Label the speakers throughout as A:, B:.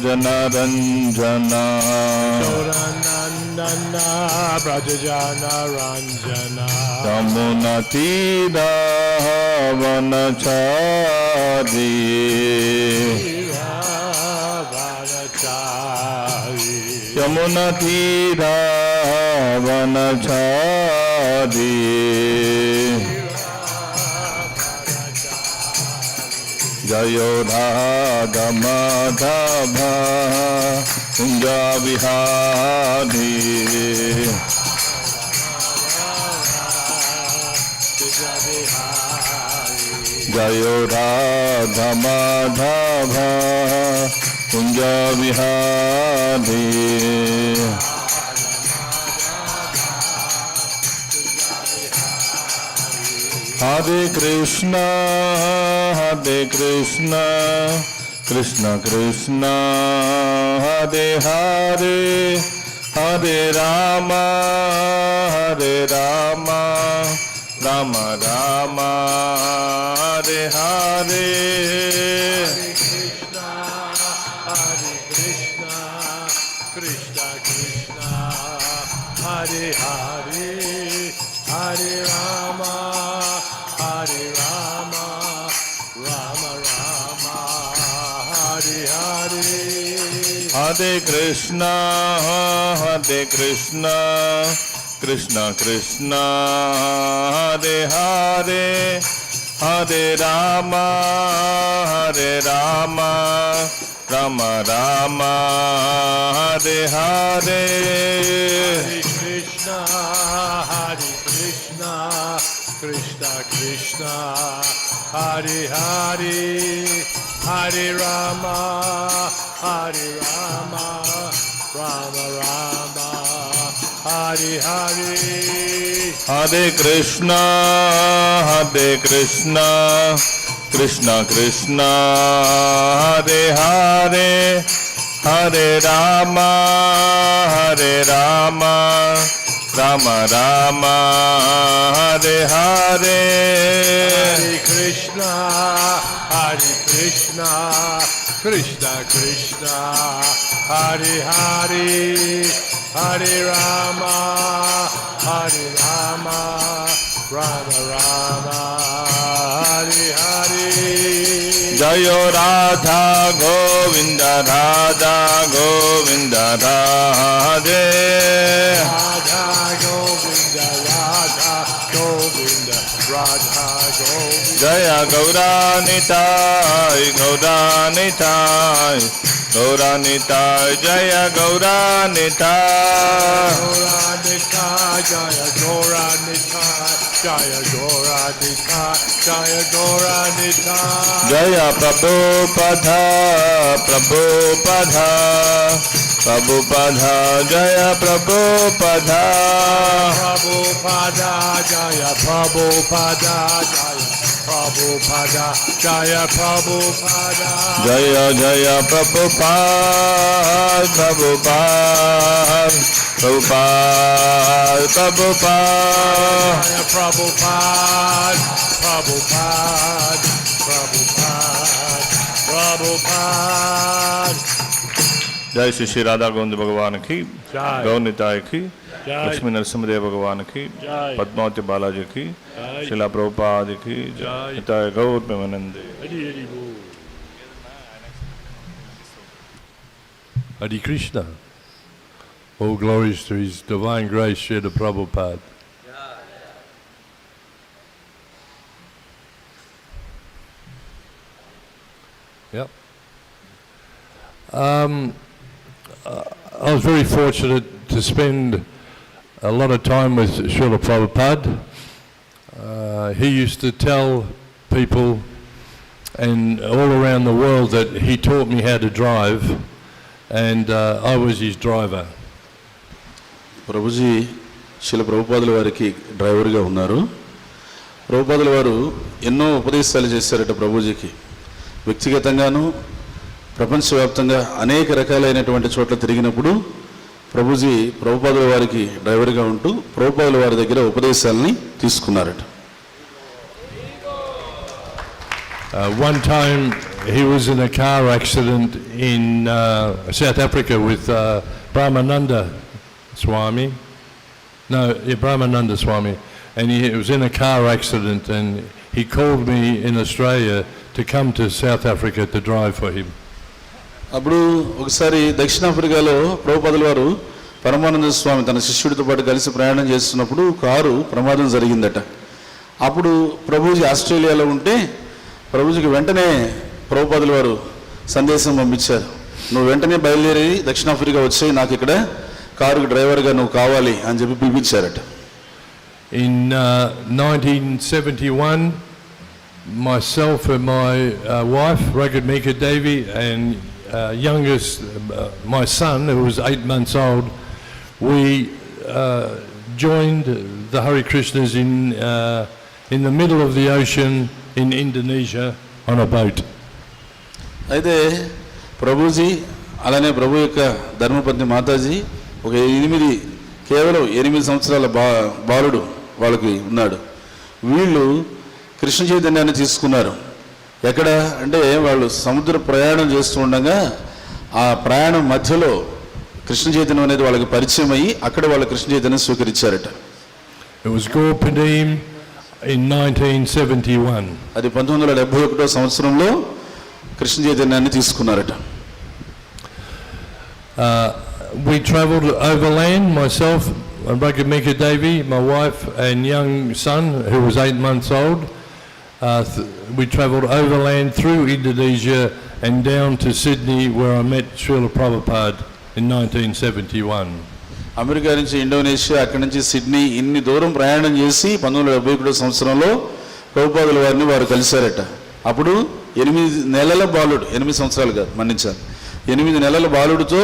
A: Janaranjana
B: Choranandana Brajajana Ranjana
A: Yamunatira Vanachari Yamunatira Vanachari Jayo Radha Madhava Kunja Vihari Jayo Radha Madhava Kunja Vihari Hare Krishna, Hare Krishna, Krishna Krishna, Hare Hare, Hare Rama, Hare Rama, Rama Rama, Hare Hare.
B: Hare Krishna, Krishna Krishna, Hare Hare, Hare Rama, Hare Rama, Rama Rama, Hare Hare.
A: Hare Krishna, Hare Krishna, Krishna Krishna, Hare Hare, Hare Rama, Hare Rama, Rama Rama, Hare Hare.
B: Hare Krishna, Hare Krishna, Krishna Krishna, Hare Hare, Hare Rama, Hare Rama, Rama Rama, Hare Hare.
A: Hare Krishna, Hare Krishna, Krishna Krishna, Hare Hare, Hare Rama, Hare Rama, Rama Rama, Hare Hare.
B: Hare Krishna, Hare Krishna, Krishna Krishna, Hare Hare, Hare Rama, Hare Rama, Rama Rama, Hare Hare.
A: Jayo Radha Govinda, Radha Govinda, Radhe.
B: Radha Govinda, Radha Govinda, Radha Govinda.
A: Jaya Gauranitai, Gauranitai, Gauranitai, Jaya Gauranitai.
B: Gauranitai, Jaya Gauranitai, Jaya Gauranitai, Jaya Gauranitai.
A: Jaya Prabhupada, Prabhupada, Prabhupada, Jaya Prabhupada.
B: Prabhupada, Jaya Prabhupada, Jaya Prabhupada, Jaya Prabhupada.
A: Jaya Jaya Prabhupada, Prabhupada, Prabhupada, Prabhupada.
B: Jaya Prabhupada, Prabhupada, Prabhupada, Prabhupada.
A: जय श्री श्री राधा गोविंद भगवान की,
B: जय।
A: गौनिताय की,
B: जय।
A: लक्ष्मी नरसिंहदेव भगवान की,
B: जय।
A: पद्मावती बालाजी की,
B: जय।
A: शिला प्रभुपाद की,
B: जय।
A: निताय गौर प्रेमानंदे।
B: Hari Hari Bol.
C: Hare Krishna. All glories to His Divine Grace, Srila Prabhupada. Yep. I was very fortunate to spend a lot of time with Srila Prabhupada. He used to tell people and all around the world that he taught me how to drive, and I was his driver.
D: Prabhuji శిల ప్రభుపాదుల వారికి డ్రైవర్గా ఉన్నారు. ప్రభుపాదుల వారు ఎన్నో ఉపదేశాలు చేశారట ప్రభుజీకి. వ్యక్తిగతంగాను ప్రపంచవ్యాప్తంగా అనేక రకాలైనటువంటి చోట్ల తిరిగినప్పుడు ప్రభుజీ ప్రభుపాదుల వారికి డ్రైవర్గా ఉంటూ ప్రభుపాదుల వారి దగ్గర ఉపదేశాలని తీసుకున్నారట.
C: One time he was in a car accident in South Africa with Brahmananda Swami. No, yeah, Brahmananda Swami. And he was in a car accident and he called me in Australia to come to South Africa to drive for him.
D: అప్పుడు ఒకసారి దక్షిణాఫ్రికాలో ప్రభుపాదుల వారు పరమానంద స్వామి తన శిష్యుడితో పాటు కలిసి ప్రయాణం చేస్తున్నప్పుడు కారు ప్రమాదం జరిగిందట. అప్పుడు ప్రభుజీ ఆస్ట్రేలియాలో ఉంటే ప్రభుజీకి వెంటనే ప్రభుపాదుల వారు సందేశం పంపించారు, నువ్వు వెంటనే బయలుదేరి దక్షిణాఫ్రికా వచ్చి నాకు ఇక్కడ కారుకి డ్రైవర్గా నువ్వు కావాలి అని చెప్పి పిలిపించారట.
C: In 1971, myself and my wife, Ragat Mika Devi, and youngest, my son, who was 8 months old, we joined the Hare Krishnas in the middle of the ocean in Indonesia on a boat.
D: అయితే ప్రభుజీ అలానే ప్రభు యొక్క ధర్మపత్ని మాతాజీ ఒక కేవలం 8 సంవత్సరాల బాలుడు వాళ్ళకి ఉన్నాడు. వీళ్ళు కృష్ణ చైతన్యాన్ని తీసుకున్నారు. ఎక్కడ అంటే వాళ్ళు సముద్ర ప్రయాణం చేస్తూ ఉండగా ఆ ప్రయాణం మధ్యలో కృష్ణ చైతన్యం అనేది వాళ్ళకి పరిచయం అయ్యి అక్కడ వాళ్ళ కృష్ణ చైతన్యం స్వీకరించారట.
C: It was Gorpadim in 1971.
D: అది 1971 సంవత్సరంలో కృష్ణ చైతన్యాన్ని తీసుకున్నారట.
C: We travelled overland, myself and Ragamika Devi, my wife and young son who was 8 months old. We travelled overland through Indonesia and down to Sydney where I met Srila Prabhupada in 1971.
D: America నుంచి Indonesia, అక్కడి నుంచి Sydney, ఇన్ని దూరం ప్రయాణం చేసి 1971 సంవత్సరంలో ప్రభుపాదుల వారిని వారు కలిశారట. అప్పుడు 8 నెలల బాలుడు, 8 సంవత్సరాలు కాదు మన్నించాలి, 8 నెలల బాలుడితో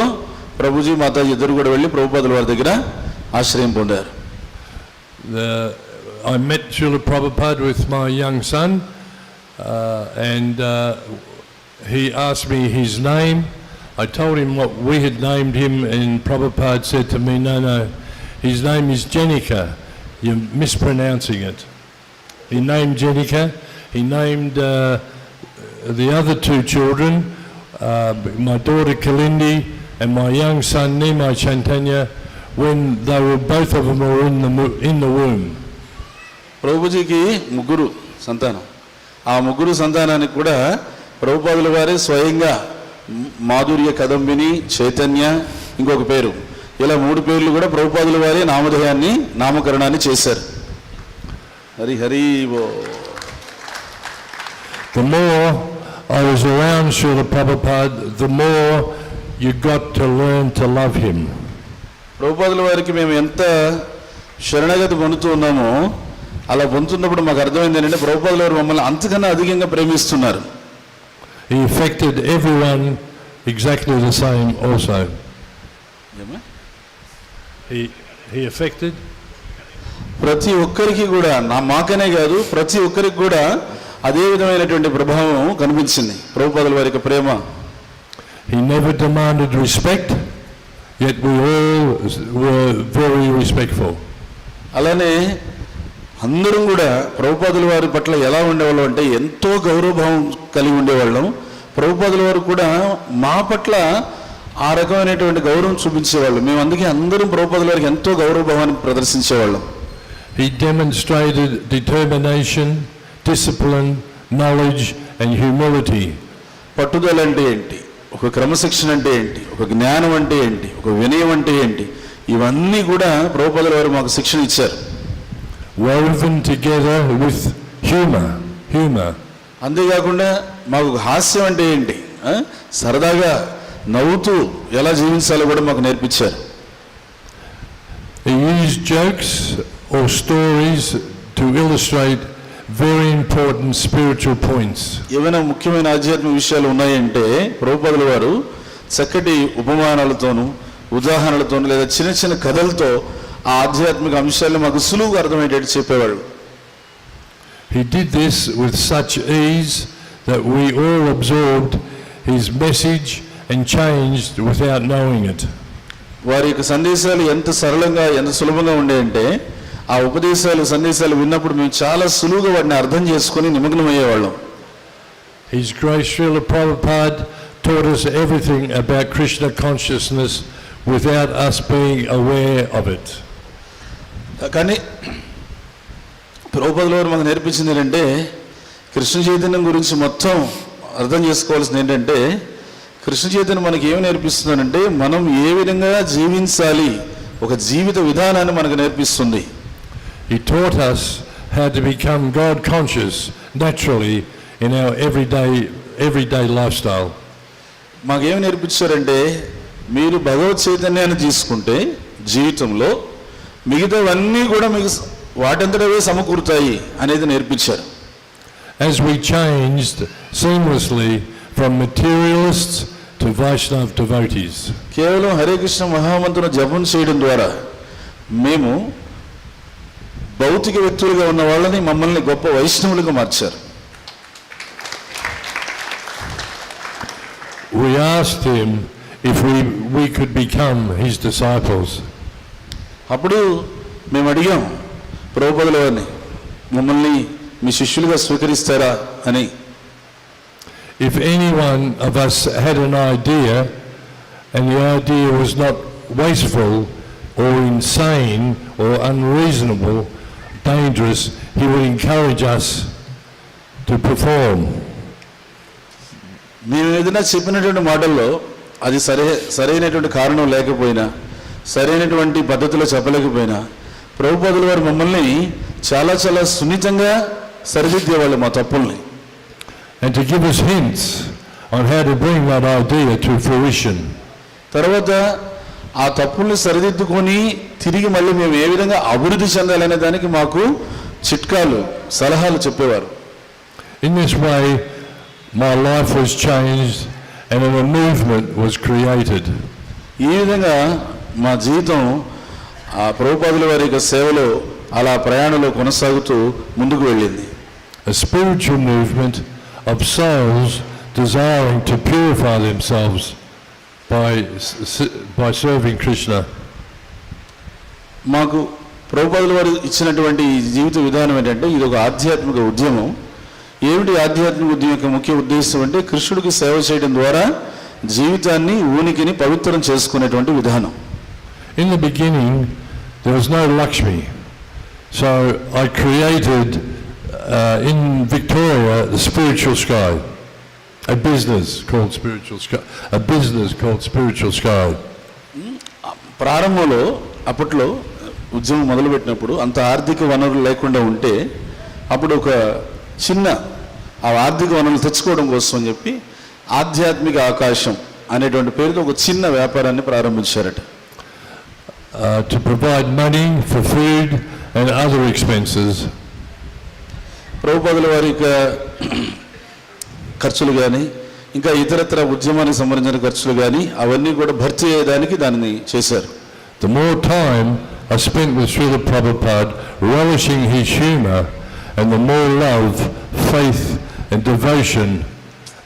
D: ప్రభుజీ మాతాజీ ఇద్దరు కూడా వెళ్ళి ప్రభుపాదుల వారి దగ్గర ఆశ్రయం పొందారు.
C: I met Srila Prabhupada with my young son and he asked me his name. I told him what we had named him and Prabhupada said to me, no, his name is Jenica, you're mispronouncing it. He named Jenica, he named the other 2 children, my daughter Kalindi and my young son Nimai Chaitanya, when they were both of them were in the womb.
D: ప్రభుజీకి 3 సంతానం. ఆ 3 సంతానానికి కూడా ప్రభుపాదుల వారే స్వయంగా మాధుర్య కదంబిని, చైతన్య, ఇంకొక పేరు, ఇలా 3 పేర్లు కూడా ప్రభుపాదుల వారే నామకరణాన్ని చేశారు. హరి హరి ఓ.
C: The more I was around Srila Prabhupada, the more you got to learn to love him.
D: ప్రభుపాదుల వారికి మేము ఎంత శరణాగతి పొందుతూ ఉన్నామో అలా పొందుతున్నప్పుడు మాకు అర్థమైంది ఏంటంటే ప్రభుపాదుల వారు మమ్మల్ని అంతకన్నా అధికంగా ప్రేమిస్తున్నారు.
C: He affected everyone exactly the same also. He affected
D: ప్రతి ఒక్కరికి కూడా, మాకనే కాదు ప్రతి ఒక్కరికి కూడా అదే విధమైనటువంటి ప్రభావం కనిపించింది ప్రభుపాదుల వారి యొక్క ప్రేమ.
C: He never demanded respect, yet we all were very respectful.
D: అలానే అందరం కూడా ప్రభుపాదుల వారి పట్ల ఎలా ఉండేవాళ్ళం అంటే ఎంతో గౌరవభావం కలిగి ఉండేవాళ్ళం. ప్రభుపాదుల వారు కూడా మా పట్ల ఆ రకమైనటువంటి గౌరవం చూపించేవాళ్ళు. మేము అందుకే అందరం ప్రభుపాదుల వారికి ఎంతో గౌరవభావాన్ని ప్రదర్శించేవాళ్ళం.
C: He demonstrated determination, discipline, knowledge and humility.
D: పట్టుదల అంటే ఏంటి, ఒక క్రమశిక్షణ అంటే ఏంటి, ఒక జ్ఞానం అంటే ఏంటి, ఒక వినయం అంటే ఏంటి, ఇవన్నీ కూడా ప్రభుపాదుల వారు మాకు శిక్షణ ఇచ్చారు.
C: Woven together with humor.
D: అంతేకాకుండా మాకు హాస్యం అంటే ఏంటి, సరదాగా నవ్వుతూ ఎలా జీవించాలో కూడా మాకు నేర్పించారు.
C: He used jokes or stories to illustrate very important spiritual points. ఏమైనా
D: ముఖ్యమైన ఆధ్యాత్మిక విషయాలు ఉన్నాయంటే ప్రభుపాదుల వారు చక్కటి ఉపమానాలతోనూ ఉదాహరణలతోనూ లేదా చిన్న చిన్న కథలతో ఆ ఆధ్యాత్మిక అంశాలను మాకు సులువుగా అర్థమయ్యేటట్టు చెప్పేవాళ్ళు.
C: He did this with such ease that we all absorbed his message and changed without knowing it.
D: వారి యొక్క సందేశాలు ఎంత సరళంగా ఎంత సులభంగా ఉండేయంటే ఆ సందేశాలు విన్నప్పుడు మేము చాలా సులువుగా వాటిని అర్థం చేసుకొని నిమగ్నమయ్యేవాళ్ళం.
C: His Grace Srila Prabhupada taught us everything about Krishna consciousness without us being aware of it.
D: కానీ ప్రభుపాదుల వారు మనకు నేర్పించింది ఏంటంటే కృష్ణ చైతన్యం గురించి మొత్తం అర్థం చేసుకోవాల్సింది ఏంటంటే కృష్ణ చైతన్యం మనకి ఏమి నేర్పిస్తున్నానంటే మనం ఏ విధంగా జీవించాలి, ఒక జీవిత విధానాన్ని మనకు నేర్పిస్తుంది.
C: He taught us how to become God conscious naturally in our everyday lifestyle.
D: మాకేమి నేర్పించారంటే మీరు భగవత్ చైతన్యాన్ని తీసుకుంటే జీవితంలో మిగతావన్నీ కూడా మీకు వాటంతటవే సమకూరుతాయి అనేది నేర్పించారు.
C: As we changed seamlessly from materialists to Vaishnava devotees.
D: కేవలం హరే కృష్ణ మహామంత్రం జపం చేయడం ద్వారా మేము భౌతిక వ్యక్తులుగా ఉన్న వాళ్ళని మమ్మల్ని గొప్ప వైష్ణవులుగా మార్చారు.
C: We asked him if we could become his disciples.
D: అప్పుడు మేము అడిగాం ప్రభుపాదుల వారిని, మమ్మల్ని మీ శిష్యులుగా స్వీకరిస్తారా అని.
C: If any one of us had an idea and the idea was not wasteful or insane or unreasonable, dangerous, he would encourage us to perform.
D: మేము ఏదైనా చెప్పినటువంటి మాటల్లో అది సరైనటువంటి కారణం లేకపోయినా, సరైనటువంటి పద్ధతిలో చెప్పలేకపోయినా ప్రభుపాదుల వారు మమ్మల్ని చాలా చాలా సున్నితంగా సరిదిద్దేవాళ్ళు మా తప్పుల్ని.
C: And to give us hints on how to bring that idea to fruition.
D: తర్వాత ఆ తప్పుల్ని సరిదిద్దుకొని తిరిగి మళ్ళీ మేము ఏ విధంగా అభివృద్ధి చెందాలనే దానికి మాకు చిట్కాలు, సలహాలు చెప్పేవారు.
C: In this way, my life was changed and a movement was created.
D: ఈ విధంగా మా జీవితం ఆ ప్రభుపాదుల వారి యొక్క సేవలో అలా ప్రయాణంలో కొనసాగుతూ ముందుకు వెళ్ళింది.
C: A spiritual movement of souls desiring to purify themselves by serving Krishna.
D: మాకు ప్రభుపాదుల వారు ఇచ్చినటువంటి ఈ జీవిత విధానం ఏంటంటే ఇది ఒక ఆధ్యాత్మిక ఉద్యమం. ఏమిటి ఆధ్యాత్మిక ఉద్యమం యొక్క ముఖ్య ఉద్దేశం అంటే కృష్ణుడికి సేవ చేయడం ద్వారా జీవితాన్ని, ఉనికిని పవిత్రం చేసుకునేటువంటి విధానం.
C: In the beginning, there was no Lakshmi. So I created in Victoria the Spiritual Sky, a business called Spiritual Sky.
D: ప్రారంభంలో అప్పట్లో ఉద్యమం మొదలుపెట్టినప్పుడు అంత ఆర్థిక వనరులు లేకుండా ఉంటే అప్పుడు ఒక చిన్న ఆ ఆర్థిక వనరులు తెచ్చుకోవడం కోసం అని చెప్పి ఆధ్యాత్మిక ఆకాశం అనేటువంటి పేరుతో ఒక చిన్న వ్యాపారాన్ని ప్రారంభించారట.
C: To provide money for food and other expenses.
D: ప్రభుపాదుల వారి యొక్క ఖర్చులు కానీ ఇంకా ఇతరత్ర ఉద్యమానికి సంబంధించిన ఖర్చులు కానీ అవన్నీ కూడా భర్తీ అయ్యేదానికి దాన్ని చేశారు.
C: The more time I spent with Srila Prabhupada relishing his humor, and the more love, faith and devotion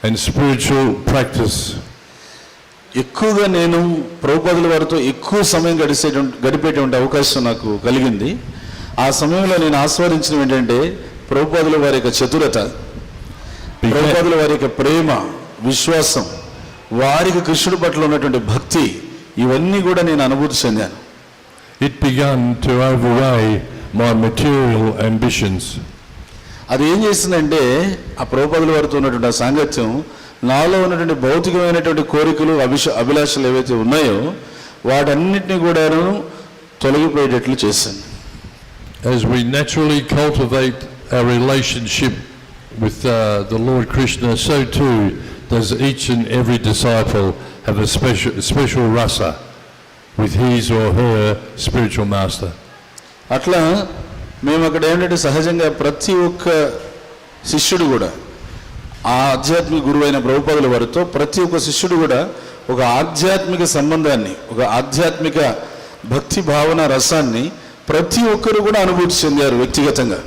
C: and spiritual practice.
D: ఎక్కువగా నేను ప్రభుపాదుల వారితో ఎక్కువ సమయం గడిపేటువంటి అవకాశం నాకు కలిగింది. ఆ సమయంలో నేను ఆస్వాదించడం ఏంటంటే ప్రభుపాదుల వారి యొక్క చతురత, ప్రభుపాదుల వారి యొక్క ప్రేమ, విశ్వాసం, వారికి కృష్ణుడి పట్ల ఉన్నటువంటి భక్తి, ఇవన్నీ కూడా నేను అనుభూతి చెందాను.
C: It began to overweigh my material ambitions.
D: అది ఏం చేసిందంటే ఆ ప్రభుపాదుల వారితో ఉన్నటువంటి ఆ సాంగత్యం నాలో ఉన్నటువంటి భౌతికమైనటువంటి కోరికలు, అభిలాషలు ఏవైతే ఉన్నాయో వాటన్నిటిని కూడా తొలగిపోయేటట్లు చేశాను.
C: As we naturally cultivate our relationship with the Lord Krishna, so too does each and every disciple have a special rasa with his or her spiritual master.
D: అట్లా మేము అక్కడ ఏంటంటే సహజంగా ప్రతి ఒక్క శిష్యుడు కూడా ఆ ఆధ్యాత్మిక గురువు అయిన ప్రభుపాదుల వారితో ప్రతి ఒక్క శిష్యుడు కూడా ఒక ఆధ్యాత్మిక సంబంధాన్ని, ఒక ఆధ్యాత్మిక భక్తి భావన రసాన్ని ప్రతి ఒక్కరు కూడా అనుభూతి చెందారు వ్యక్తిగతంగా.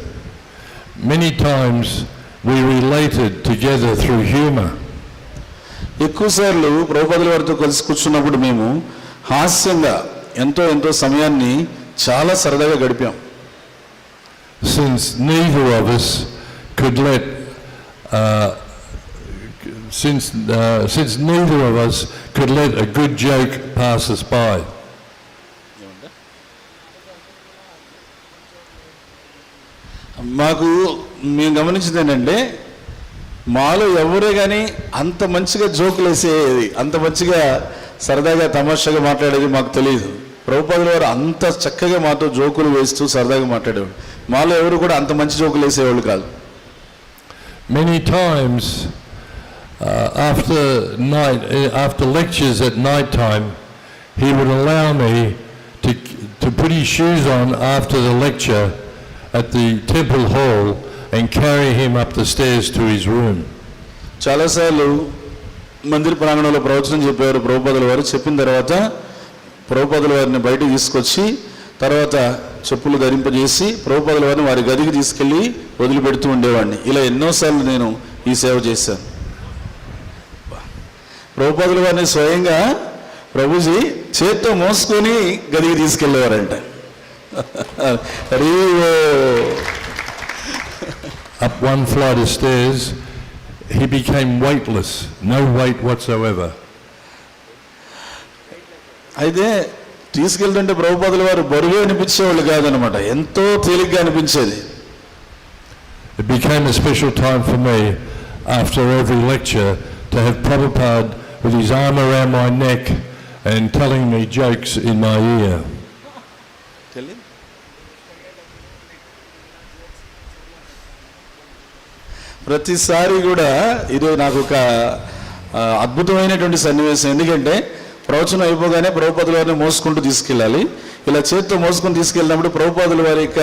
C: Many times we related together through humor.
D: ఎక్కువసార్లు ప్రభుపాదుల వారితో కలిసి కూర్చున్నప్పుడు మేము హాస్యంగా ఎంతో సమయాన్ని చాలా సరదాగా గడిపాం.
C: Since neither of us could let since neither of us could let a good joke pass us by.
D: మాకు మేము గమనించింది ఏంటంటే మాలో ఎవరే కానీ అంత మంచిగా జోకులు వేసేది, అంత మంచిగా సరదాగా తమాషాగా మాట్లాడేది మాకు తెలియదు. ప్రభుపాదుల వారు అంత చక్కగా మాతో జోకులు వేస్తూ సరదాగా మాట్లాడేవాడు. మాలో ఎవరు కూడా అంత మంచి జోకులు వేసేవాళ్ళు కాదు.
C: Many times after lectures at night time, he would allow me to put his shoes on after the lecture at the temple hall and carry him up the stairs to his room.
D: చాలాసార్లు మందిర ప్రాంగణంలో ప్రవచనం చెప్పేవారు ప్రభుపాదుల వారు. చెప్పిన తర్వాత ప్రభుపాదుల వారిని బయటకు తీసుకొచ్చి తర్వాత చెప్పులు ధరింపజేసి ప్రభుపాదుల వారిని వారి గదికి తీసుకెళ్ళి వదిలిపెడుతూ ఉండేవాడిని. ఇలా ఎన్నోసార్లు నేను ఈ సేవ చేశాను. ప్రభుపాదుల వారిని స్వయంగా ప్రభుజీ చేత్తో మోసుకొని గదికి తీసుకెళ్ళేవారంట.
C: Up one flight of stairs, he became weightless, no weight whatsoever.
D: అయితే తీసుకెళ్తుంటే ప్రభుపాదుల వారు బరువు అనిపించేవాళ్ళు కాదనమాట, ఎంతో తేలిగ్గా అనిపించేది.
C: It became a special time for me after every lecture to have Prabhupada with his arm around my neck and telling me jokes in my ear.
D: ప్రతిసారి కూడా ఇది నాకు ఒక అద్భుతమైనటువంటి సన్నివేశం. ఎందుకంటే ప్రవచనం అయిపోగానే ప్రభుపాదుల వారిని మోసుకుంటూ తీసుకెళ్ళాలి. ఇలా చేతితో మోసుకొని తీసుకెళ్ళినప్పుడు ప్రభుపాదుల వారి యొక్క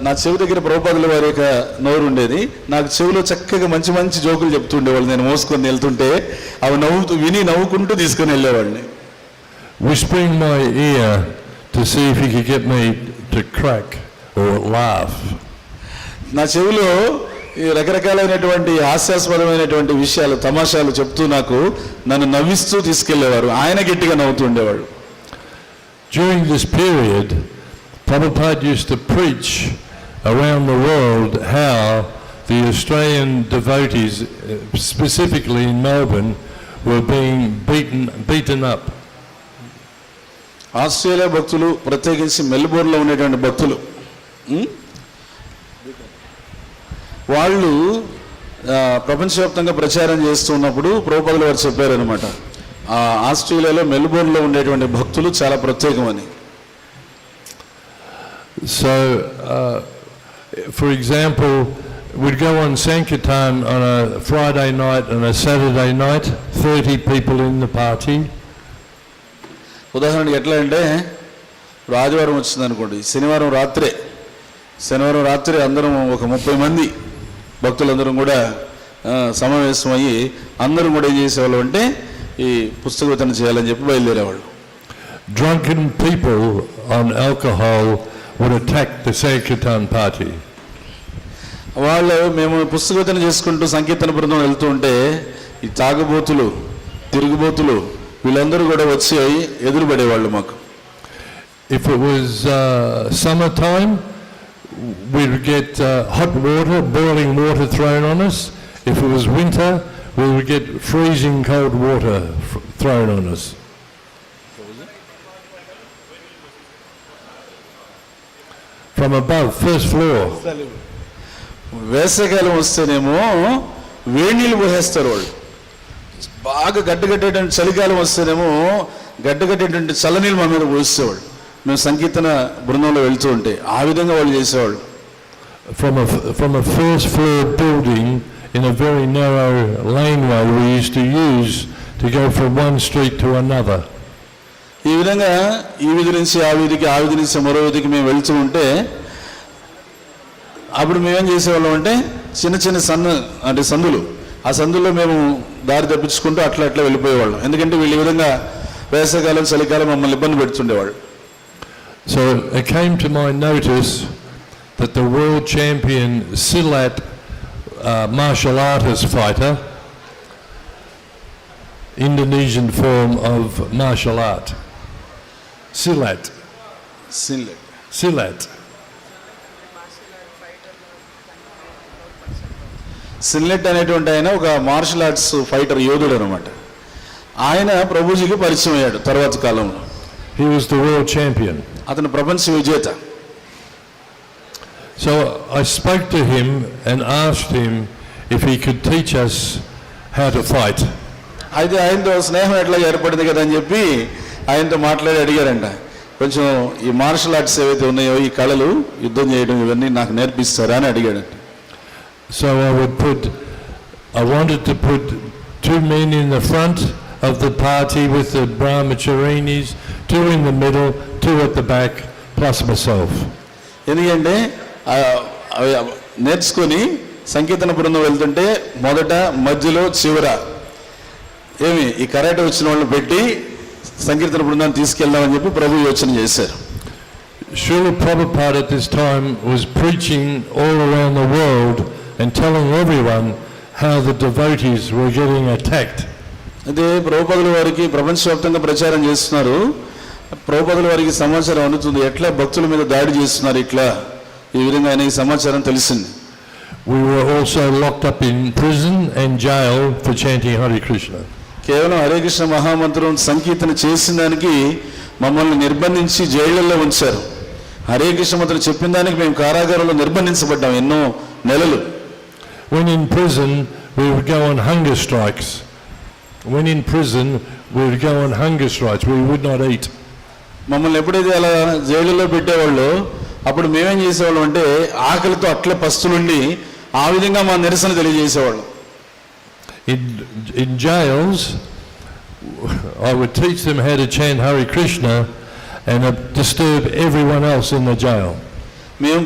D: నా చెవి దగ్గర ప్రభుపాదుల వారి యొక్క నోరు ఉండేది. నాకు చెవిలో చక్కగా మంచి మంచి జోకులు చెప్తుండేవాళ్ళు. నేను మోసుకొని వెళ్తుంటే అవి నవ్వుకుంటూ తీసుకొని వెళ్ళేవాడిని.
C: Whispering my ear to see if he could get me to crack or laugh.
D: నా చెవిలో ఈ రకరకాలైనటువంటి హాస్యాస్పదమైనటువంటి విషయాలు తమాషాలు చెప్తూ నన్ను నవ్విస్తూ తీసుకెళ్లేవారు. ఆయన గట్టిగా నవ్వుతూ ఉండేవాడు.
C: During this period, Prabhupada used to preach around the world how the Australian devotees, specifically in Melbourne, were being beaten up.
D: Australia భక్తులు, ప్రత్యేకించి మెల్బోర్న్లో ఉండేటువంటి భక్తులు, వాళ్ళు ప్రపంచవ్యాప్తంగా ప్రచారం చేస్తున్నప్పుడు ప్రభుపాదుల వారు చెప్పారనమాట, ఆస్ట్రేలియాలో మెల్బోర్న్లో ఉండేటువంటి భక్తులు చాలా ప్రత్యేకమని.
C: So, for example, we'd go on Sankirtan on a Friday night and a Saturday night, 30 people in the party.
D: ఉదాహరణకి ఎట్లా అంటే ఇప్పుడు ఆదివారం వచ్చిందనుకోండి, శనివారం రాత్రి అందరం ఒక 30 మంది భక్తులందరం కూడా సమావేశం అయ్యి అందరం కూడా ఏం చేసేవాళ్ళు అంటే ఈ పుస్తక వితరణ చేయాలని చెప్పి బయలుదేరేవాళ్ళు.
C: Drunken people on alcohol would attack the Sankirtan party.
D: వాళ్ళు మేము పుస్తక వితరణ చేసుకుంటూ సంకీర్తన బృందం వెళ్తూ ఉంటే ఈ తాగుబోతులు, తిరుగుబోతులు వీళ్ళందరూ కూడా వచ్చి ఎదురుపడేవాళ్ళు మాకు.
C: If it was summertime, we'd get hot water, boiling water thrown on us. If it was winter, we would get freezing cold water thrown on us. From above, first floor.
D: వేసవికాలం వస్తేనేమో వేడి నీళ్ళు పోసేస్తారు వాళ్ళు. బాగా గడ్డగట్టేటువంటి చలికాలం వస్తేనేమో గడ్డగట్టేటువంటి చల్లనీళ్ళు మా మీద పోసేవాళ్ళు. మేము సంకీర్తన బృందంలో వెళ్తూ ఉంటే ఆ విధంగా వాళ్ళు చేసేవాళ్ళు.
C: From a first floor building in a very narrow laneway we used to use to go from one street to another.
D: ఈ విధంగా ఈ వీధి నుంచి ఆ వీధికి, ఆ వీధి నుంచి మరో వీధికి మేము వెళ్తూ ఉంటే అప్పుడు మేమేం చేసేవాళ్ళం అంటే చిన్న సందులు, ఆ సందుల్లో మేము దారి తప్పించుకుంటూ అట్లా వెళ్ళిపోయేవాళ్ళం. ఎందుకంటే వీళ్ళు ఈ విధంగా వేసవికాలం చలికాలం మమ్మల్ని ఇబ్బంది పెడుతుండేవాళ్ళు.
C: So it came to my notice that the world champion Silat martial artist fighter, Indonesian form of martial art, Silat.
D: సిన్లెట్ అనేటువంటి ఆయన ఒక మార్షల్ ఆర్ట్స్ ఫైటర్ యోధుడు అనమాట. ఆయన ప్రభుజీకి పరిచయం అయ్యాడు తర్వాత కాలంలో.
C: He was the world champion.
D: అతను ప్రపంచ విజేత.
C: So I spoke to him and asked him if he could teach us how to fight.
D: అయితే ఆయనతో స్నేహం ఎట్లా ఏర్పడింది కదా అని చెప్పి ఆయనతో మాట్లాడి అడిగారంట, కొంచెం ఈ మార్షల్ ఆర్ట్స్ ఏవైతే ఉన్నాయో ఈ కళలు, యుద్ధం చేయడం ఇవన్నీ నాకు నేర్పిస్తారా అని అడిగాడంట.
C: So I wanted to put 2 men in the front of the party with the brahmacharinis, 2 in the middle, 2 at the back, plus myself.
D: ఎందుకంటే నేర్చుకొని సంకీర్తన బృందం వెళ్తుంటే మొదట, మధ్యలో, చివర ఈ కరాటే వచ్చిన వాళ్ళని పెట్టి సంకీర్తన బృందాన్ని తీసుకెళ్దామని చెప్పి ప్రభు యోచన చేశారు.
C: Srila Prabhupada at this time was preaching all around the world and telling everyone how the devotees were getting attacked.
D: అదే ప్రభుపాదుల వారికి ప్రపంచవ్యాప్తంగా ప్రచారం చేస్తున్నారు. ప్రభుపాదుల వారికి సమాచారం అందుతుంది, ఎట్లా భక్తుల మీద దాడి చేస్తున్నారు, ఇట్లా ఈ విధంగా ఆయన ఈ సమాచారం తెలిసింది.
C: We were also locked up in prison and jail for chanting Hare Krishna.
D: కేవలం హరే కృష్ణ మహామంత్రం సంకీర్తన చేసిన దానికి మమ్మల్ని నిర్బంధించి జైళ్లలో ఉంచారు. హరే కృష్ణ మంత్రం చెప్పిన దానికి మేము కారాగారంలో నిర్బంధించబడ్డాం ఎన్నో నెలలు.
C: When in prison, we would go on hunger strikes. We would go on hunger strikes. We would not eat.
D: మమ్మల్ని ఎప్పుడైతే అలా జైలులో పెట్టేవాళ్ళు అప్పుడు మేమేం చేసేవాళ్ళం అంటే ఆకలితో అట్లే పస్తులుండి ఆ విధంగా మా నిరసన తెలియజేసేవాళ్ళం.
C: In jails, I would teach them how to chant Hare Krishna and disturb everyone else in the jail.
D: మేము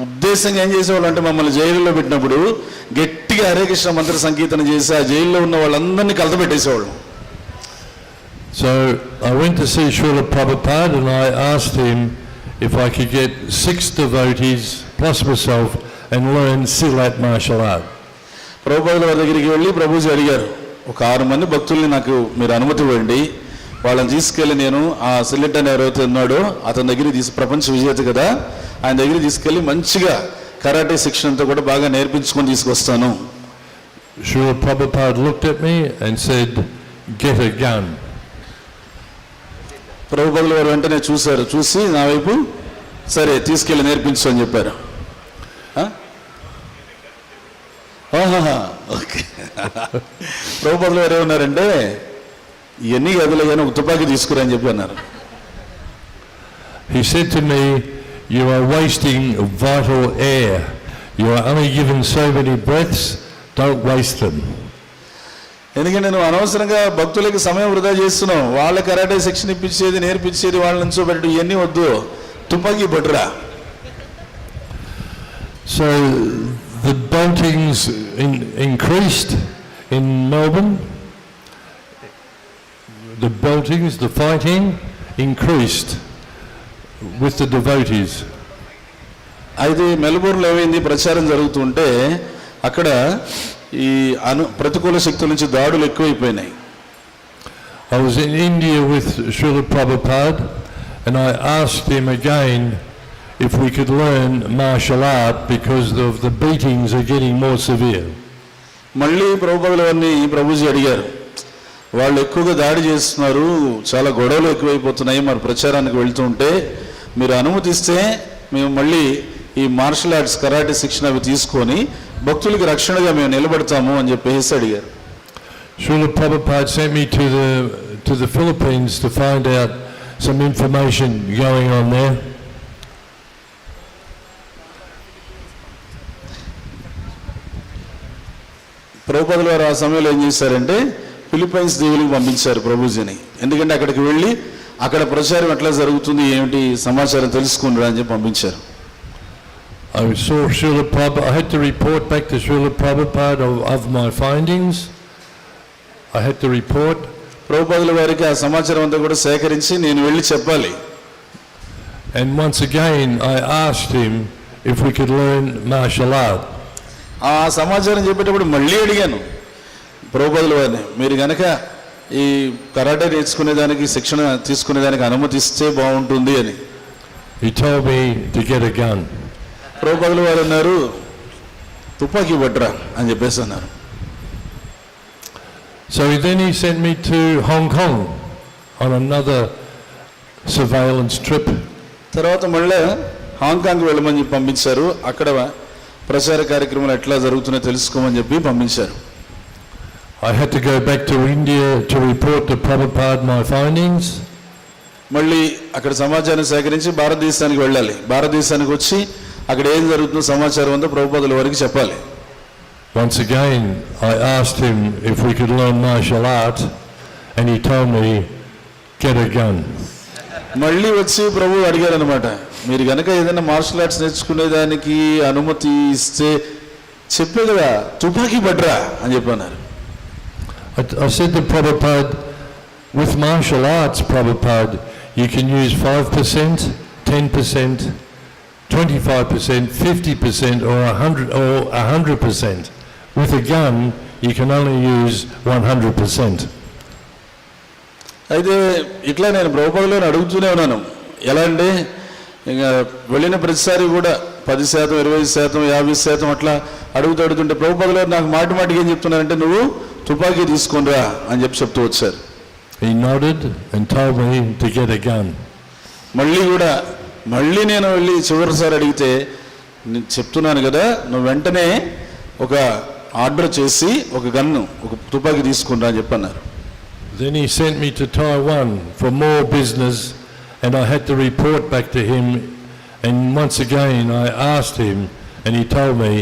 D: ఉద్దేశంగా ఏం చేసేవాళ్ళం అంటే మమ్మల్ని జైలులో పెట్టినప్పుడు గట్టిగా హరే కృష్ణ మంత్ర సంకీర్తన చేసి ఆ జైల్లో ఉన్న వాళ్ళందరినీ కలతపెట్టేసేవాళ్ళం.
C: So I went to see Srila Prabhupada and I asked him if I could get 6 devotees plus myself and learn Silat martial art.
D: ప్రభుపాదుల వారి దగ్గరికి వెళ్ళి ప్రభుజీ అడిగారు, ఒక 6 మంది భక్తుల్ని నాకు మీరు అనుమతి ఇవ్వండి, వాళ్ళని తీసుకెళ్ళి నేను ఆ సిల్లెట్ అని ఎవరైతే ఉన్నాడో అతని దగ్గర ప్రపంచ విజేత కదా, ఆయన దగ్గర తీసుకెళ్ళి మంచిగా కరాటే శిక్షణ అంతా కూడా బాగా నేర్పించుకొని తీసుకొస్తాను.
C: Srila Prabhupada looked at me and said, "Get a gun."
D: ప్రభుపాదుల వారు వెంటనే చూశారు, చూసి నా వైపు సరే తీసుకెళ్ళి నేర్పించు అని చెప్పారు. ఓకే. ప్రభుపాదుల వారు ఏమన్నారంటే ఇవన్నీ గదులు ఒక తుపాకీ తీసుకురా అని చెప్పి అన్నారు.
C: He said to me, "You are wasting vital air. You are only given so many breaths. Don't waste them."
D: ఎందుకంటే నువ్వు అనవసరంగా భక్తులకి సమయం వృధా చేస్తున్నావు, వాళ్ళ కరాటే శిక్షణ ఇప్పించేది నేర్పించేది వాళ్ళ నుంచో పెట్టు, ఇవన్నీ వద్దు, తుపాకీ పట్టురా.
C: So the beltings increased in Melbourne. The beltings, the fighting increased with the devotees.
D: అయితే మెల్బోర్న్లో ఏమైంది, ప్రచారం జరుగుతుంటే అక్కడ ఈ ప్రతికూల శక్తుల నుంచి దాడులు ఎక్కువైపోయినాయి.
C: I was in India with Srila Prabhupada and I asked him again if we could learn martial art because of the beatings are getting more severe.
D: మళ్ళీ ప్రభుపాదుల వారిని ప్రభుజీ అడిగారు, వాళ్ళు ఎక్కువగా దాడి చేస్తున్నారు, చాలా గొడవలు ఎక్కువైపోతున్నాయి, మరి ప్రచారానికి వెళ్తుంటే మీరు అనుమతిస్తే మేము మళ్ళీ ఈ మార్షల్ ఆర్ట్స్ కరాటే శిక్షణ అవి తీసుకొని భక్తులకి రక్షణగా మేము నిలబడతాము అని చెప్పేసి అడిగారు.
C: Srila Prabhupada sent me to the Philippines to find out some information going on there.
D: ప్రభుపాదుల వారు ఆ సమయంలో ఏం చేశారంటే ఫిలిప్పైన్స్ దీవులకు పంపించారు ప్రభుజీని. ఎందుకంటే అక్కడికి వెళ్ళి అక్కడ ప్రచారం ఎట్లా జరుగుతుంది ఏమిటి సమాచారం తెలుసుకుని అని చెప్పి పంపించారు.
C: I saw Srila Prabhupada. I had to report back to Srila Prabhupada of my findings. I had to report.
D: ప్రభుపాదుల వారికి ఆ సమాచారం అంతా కూడా సేకరించి నేను వెళ్ళి చెప్పాలి.
C: And once again I asked him if we could learn martial art.
D: ఆ సమాచారం చెప్పేటప్పుడు మళ్ళీ అడిగాను ప్రభుపాదుల వారిని, మీరు కనుక ఈ కరాటే నేర్చుకునేదానికి శిక్షణ తీసుకునేదానికి అనుమతిస్తే బాగుంటుంది అని.
C: He told me to get a gun.
D: ప్రభుపాదుల వారు అన్నారు తుపాకీ పట్టురా అని చెప్పేసి అన్నారు.
C: So then he sent me to Hong Kong on another surveillance trip.
D: తర్వాత మళ్ళీ హాంకాంగ్ వెళ్ళమని చెప్పి పంపించారు. అక్కడ ప్రచార కార్యక్రమాలు ఎట్లా జరుగుతున్నాయో తెలుసుకోమని చెప్పి పంపించారు.
C: I had to go back to India to report to Prabhupada my findings.
D: మళ్ళీ అక్కడ సమాచారం సేకరించి భారతదేశానికి వెళ్ళాలి. భారతదేశానికి వచ్చి అక్కడ ఏం జరుగుతుందో సమాచారం అంతా ప్రభుపాదుల వారికి చెప్పాలి.
C: Once again, I asked him if we could learn martial art, and he told me, get a gun.
D: మళ్ళీ వచ్చి ప్రభు అడిగారు అనమాట, మీరు కనుక ఏదైనా మార్షల్ ఆర్ట్స్ నేర్చుకునేదానికి అనుమతి ఇస్తే చెప్పే కదా తుపాకీ పడ్రా అని చెప్పన్నారు.
C: I said to Prabhupada, with martial arts, Prabhupada, you can use 5%, 10%, 25%, 50% or 100%. With a gun, you can only use 100%.
D: అయితే ఇట్లా నేను ప్రభుపాదులో అడుగుతూనే ఉన్నాను. ఎలా అంటే ఇంకా వెళ్ళిన ప్రతిసారి కూడా 10%, 20%, 50% అట్లా అడుగుతుంటే ప్రభుపాదులో నాకు మాటికి ఏం చెప్తున్నారంటే నువ్వు తుపాకీ తీసుకొనిరా అని చెప్తూ వచ్చారు.
C: He nodded and told me to get a gun.
D: మళ్ళీ నేను వెళ్ళి చివరిసారి అడిగితే నేను చెప్తున్నాను కదా నువ్వు వెంటనే ఒక ఆర్డర్ చేసి ఒక గన్ను ఒక తుపాకీ తీసుకురా అని చెప్పన్నారు.
C: Then he sent me to Taiwan for more business, and I had to report back to him, and once again I asked him and he told me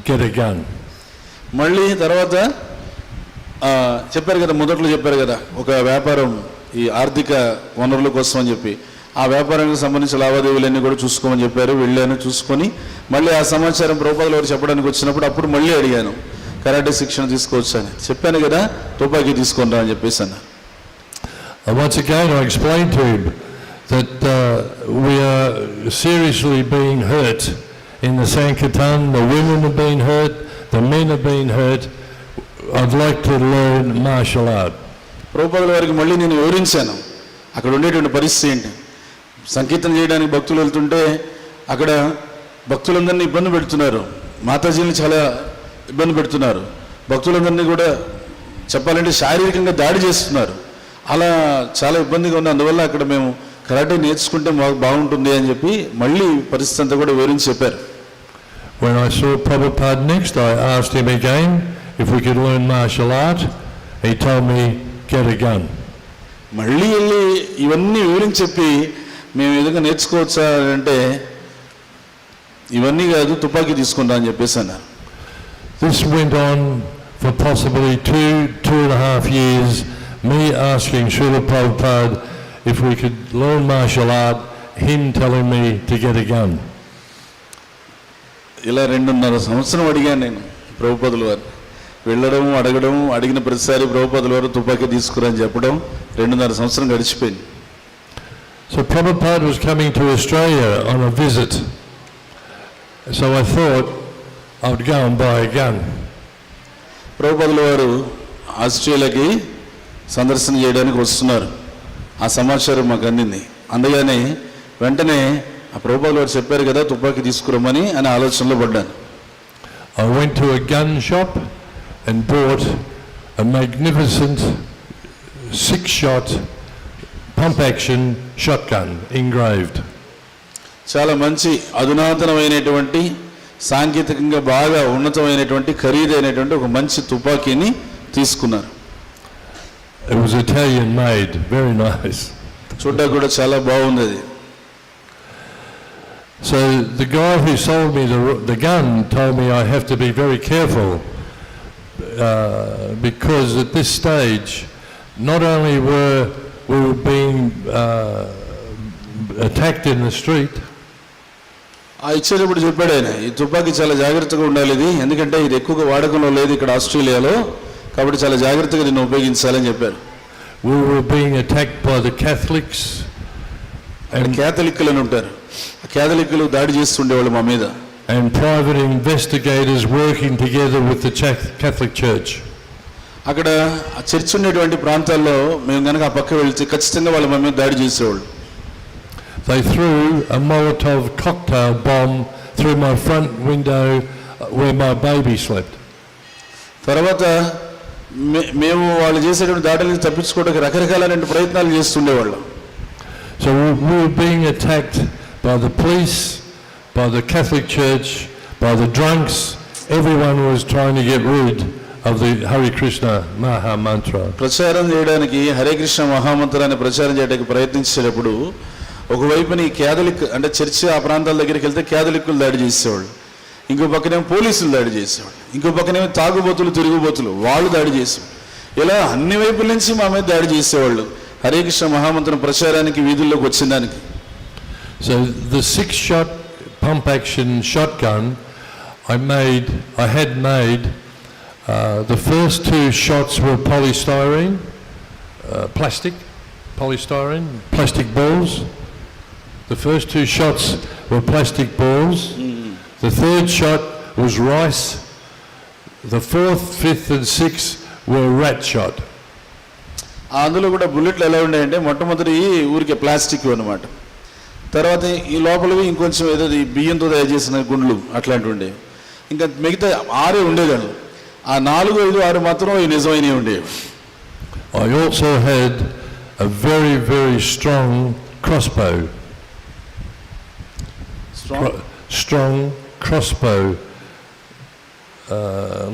C: get a gun.
D: మళ్ళీ తర్వాత చెప్పారు కదా, మొదట్లో చెప్పారు కదా ఒక వ్యాపారం ఈ ఆర్థిక వనరుల కోసం అని చెప్పి ఆ వ్యాపారానికి సంబంధించిన లావాదేవీలన్నీ కూడా చూసుకోమని చెప్పారు. వెళ్ళాను, చూసుకొని మళ్ళీ ఆ సమాచారం ప్రభుపాదుల వారు చెప్పడానికి వచ్చినప్పుడు అప్పుడు మళ్ళీ అడిగాను కరాటే శిక్షణ తీసుకోవచ్చని. చెప్పాను కదా తుపాకీ తీసుకొని రా అని చెప్పేసి అన్నారు.
C: Once again I explained to him that we are seriously being hurt in the Sankirtan. The women have been hurt, the men have been hurt. I'd like to learn martial art. ప్రభుపాదుల వారికి
D: మళ్ళీ నేను వివరించాను అక్కడ ఉండేటువంటి పరిస్థితి ఏంటి. సంకీర్తన చేయడానికి భక్తులు వెళ్తుంటే అక్కడ భక్తులందరినీ ఇబ్బంది పెడుతున్నారు, మాతాజీని చాలా ఇబ్బంది పెడుతున్నారు, భక్తులందరినీ కూడా చెప్పాలంటే శారీరకంగా దాడి చేస్తున్నారు. అలా చాలా ఇబ్బందిగా ఉంది. అందువల్ల అక్కడ మేము కరాటే నేర్చుకుంటే మాకు బాగుంటుంది అని చెప్పి మళ్ళీ పరిస్థితి అంతా కూడా వివరించి చెప్పారు.
C: When I saw Prabhupada next, I asked him again if we could learn martial art. He told me get a gun.
D: మళ్ళీ వెళ్ళి ఇవన్నీ వివరించి చెప్పి మేము ఏదైనా నేర్చుకోవచ్చా అంటే ఇవన్నీ కాదు తుపాకీ తీసుకుంటా అని చెప్పేసి అన్నారు.
C: This went on for possibly 2.5 years, me asking Srila Prabhupada if we could learn martial art, him telling me to get a gun.
D: ఇలా 2.5 సంవత్సరం అడిగాను నేను ప్రభుపాదుల వారు. వెళ్ళడం అడగడం, అడిగిన ప్రతిసారి ప్రభుపాదుల వారు తుపాకీ తీసుకురా అని చెప్పడం 2.5 సంవత్సరం గడిచిపోయింది.
C: So Prabhupada was coming to Australia on a visit, so I thought I would go and buy a gun.
D: ప్రభుపాదుల వారు ఆస్ట్రేలియాకి సందర్శన చేయడానికి వస్తున్నారు. ఆ సమాచారం మాకు అందింది. అందుకని వెంటనే ఆ ప్రభుపాదుల వారు చెప్పారు కదా తుపాకీ తీసుకురమ్మని అనే ఆలోచనలో పడ్డాను.
C: I went to a gun shop and bought a magnificent 6-shot pump action shotgun engraved.
D: చాలా మంచి అధునాతనమైనటువంటి సాంకేతికంగా బాగా ఉన్నతమైనటువంటి ఖరీదైనటువంటి ఒక మంచి తుపాకీని తీసుకున్నారు.
C: It was Italian made, very nice.
D: చూడడానికి కూడా చాలా బాగుంది అది.
C: So the guy who sold me the gun told me I have to be very careful because at this stage not only were we being attacked in the street.
D: ఆ ఇచ్చేటప్పుడు చెప్పాడు ఆయన ఈ తుపాకీ చాలా జాగ్రత్తగా ఉండాలి ఇది, ఎందుకంటే ఇది ఎక్కువగా వాడకంలో లేదు ఇక్కడ ఆస్ట్రేలియాలో, కాబట్టి చాలా జాగ్రత్తగా దీన్ని ఉపయోగించాలని చెప్పారు.
C: We were being attacked by the Catholics.
D: And క్యాథలిక్లు అని ఉంటారు, ఆ క్యాథలిక్లు దాడి చేస్తుండేవాళ్ళు మా మీద.
C: And private investigators working together with the Catholic Church.
D: అక్కడ ఆ చర్చ్ ఉండేటువంటి ప్రాంతాల్లో మేము కనుక ఆ పక్క వెళ్తే ఖచ్చితంగా వాళ్ళు మా మీద దాడి చేసేవాళ్ళు.
C: They threw a Molotov cocktail bomb through my front window where my baby slept.
D: తర్వాత మేము వాళ్ళు చేసేటువంటి దాడులను తప్పించుకోవడానికి రకరకాలైన ప్రయత్నాలు చేస్తుండేవాళ్ళం.
C: So we were being attacked by the police, by the Catholic Church, by the drunks. Everyone was trying to get rid of the Hare Krishna Maha Mantra.
D: ప్రచారం చేయడానికి హరే కృష్ణ మహామంత్రాన్ని ప్రచారం చేయడానికి ప్రయత్నించేటప్పుడు ఒకవైపున ఈ క్యాథలిక్ అంటే చర్చి ఆ ప్రాంతాల దగ్గరికి వెళ్తే క్యాథలిక్కులు దాడి చేసేవాళ్ళు, ఇంకో పక్కనేమో పోలీసులు దాడి చేసేవాళ్ళు, ఇంకో పక్కనేమో తాగుబోతులు తిరుగుబోతులు వాళ్ళు దాడి చేసేవాళ్ళు. ఇలా అన్ని వైపుల నుంచి మా మీద దాడి చేసేవాళ్ళు హరే కృష్ణ మహామంత్రం ప్రచారానికి వీధుల్లోకి వచ్చిన దానికి.
C: So the 6-shot pump action shotgun I had made, the first 2 shots were polystyrene, plastic balls. The first 2 shots were plastic balls. The third shot was rice. The 4th, 5th and 6th were rat shot.
D: అందులో కూడా బుల్లెట్లు ఎలా ఉన్నాయంటే మొట్టమొదటి ఊరికే plastic అనమాట, తర్వాత ఈ లోపలవి ఇంకొంచెం ఏదో బియ్యంతో తయారు చేసిన గుండ్లు అట్లాంటివి ఉండేవి, ఇంకా మిగతా 6 ఉండేదాన్ని. ఆ 4, 5, 6 మాత్రం నిజమైనవి ఉండేవి.
C: I also had a very, very strong crossbow. Strong crossbow,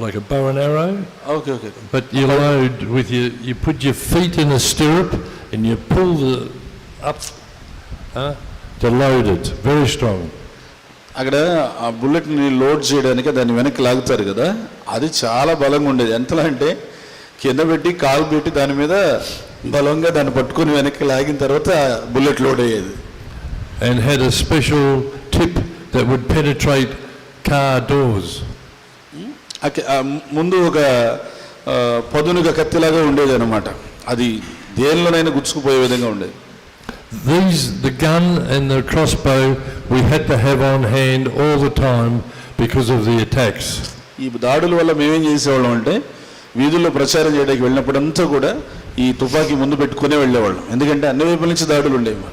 C: like a bow and arrow.
D: Okay.
C: But you load with you put your feet in a stirrup and you pull up to load it. Very strong.
D: అక్కడ ఆ బుల్లెట్ని load చేయడానికి దాన్ని వెనక్కి లాగుతారు కదా, అది చాలా బలంగా ఉండేది. ఎంతలా అంటే కింద పెట్టి కాలు పెట్టి దాని మీద బలంగా దాన్ని పట్టుకుని వెనక్కి లాగిన తర్వాత బుల్లెట్ లోడ్ అయ్యేది.
C: And had a special tip that would penetrate car doors.
D: ముందు ఒక పదునుగా కత్తిలాగా ఉండేది అనమాట, అది దేనిలోనైనా గుచ్చుకుపోయే విధంగా ఉండేది.
C: The gun and the crossbow we had to have on hand all the time because of the attacks.
D: ఈ దాడుల వల్ల మేమేం చేసేవాళ్ళం అంటే వీధుల్లో ప్రచారం చేయడానికి వెళ్ళినప్పుడంతా కూడా ఈ తుపాకీ ముందు పెట్టుకునే వెళ్ళేవాళ్ళం, ఎందుకంటే అన్ని వైపుల నుంచి దాడులు ఉండేవి.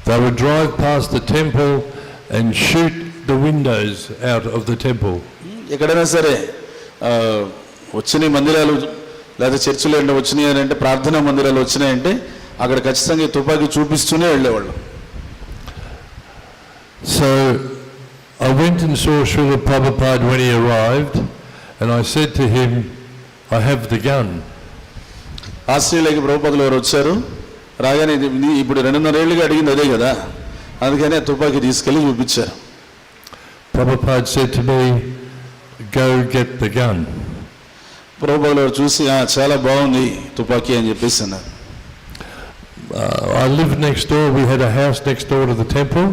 C: They would drive past the temple and shoot the windows out of the temple.
D: ఎక్కడైనా సరే వచ్చిన మందిరాలు లేదా చర్చిలు ఏమైనా వచ్చినాయి అని అంటే, ప్రార్థనా మందిరాలు వచ్చినాయంటే అక్కడ ఖచ్చితంగా తుపాకీ చూపిస్తూనే వెళ్ళేవాళ్ళు.
C: So I went and saw Srila Prabhupada when he arrived and I said to him, I have the gun.
D: ఆస్ట్రేలియాకి ప్రభుపాదులు వారు వచ్చారు, రాగానే ఇప్పుడు 2.5 ఏళ్ళుగా అడిగింది అదే కదా, అందుకని ఆ తుపాకీ తీసుకెళ్ళి చూపించారు.
C: Prabhupada said to me, go get the gun.
D: ప్రభుపాదులు వారు చూసి చాలా బాగుంది తుపాకీ అని చెప్పేసి అన్నారు.
C: I lived next door, we had a house next door to the temple,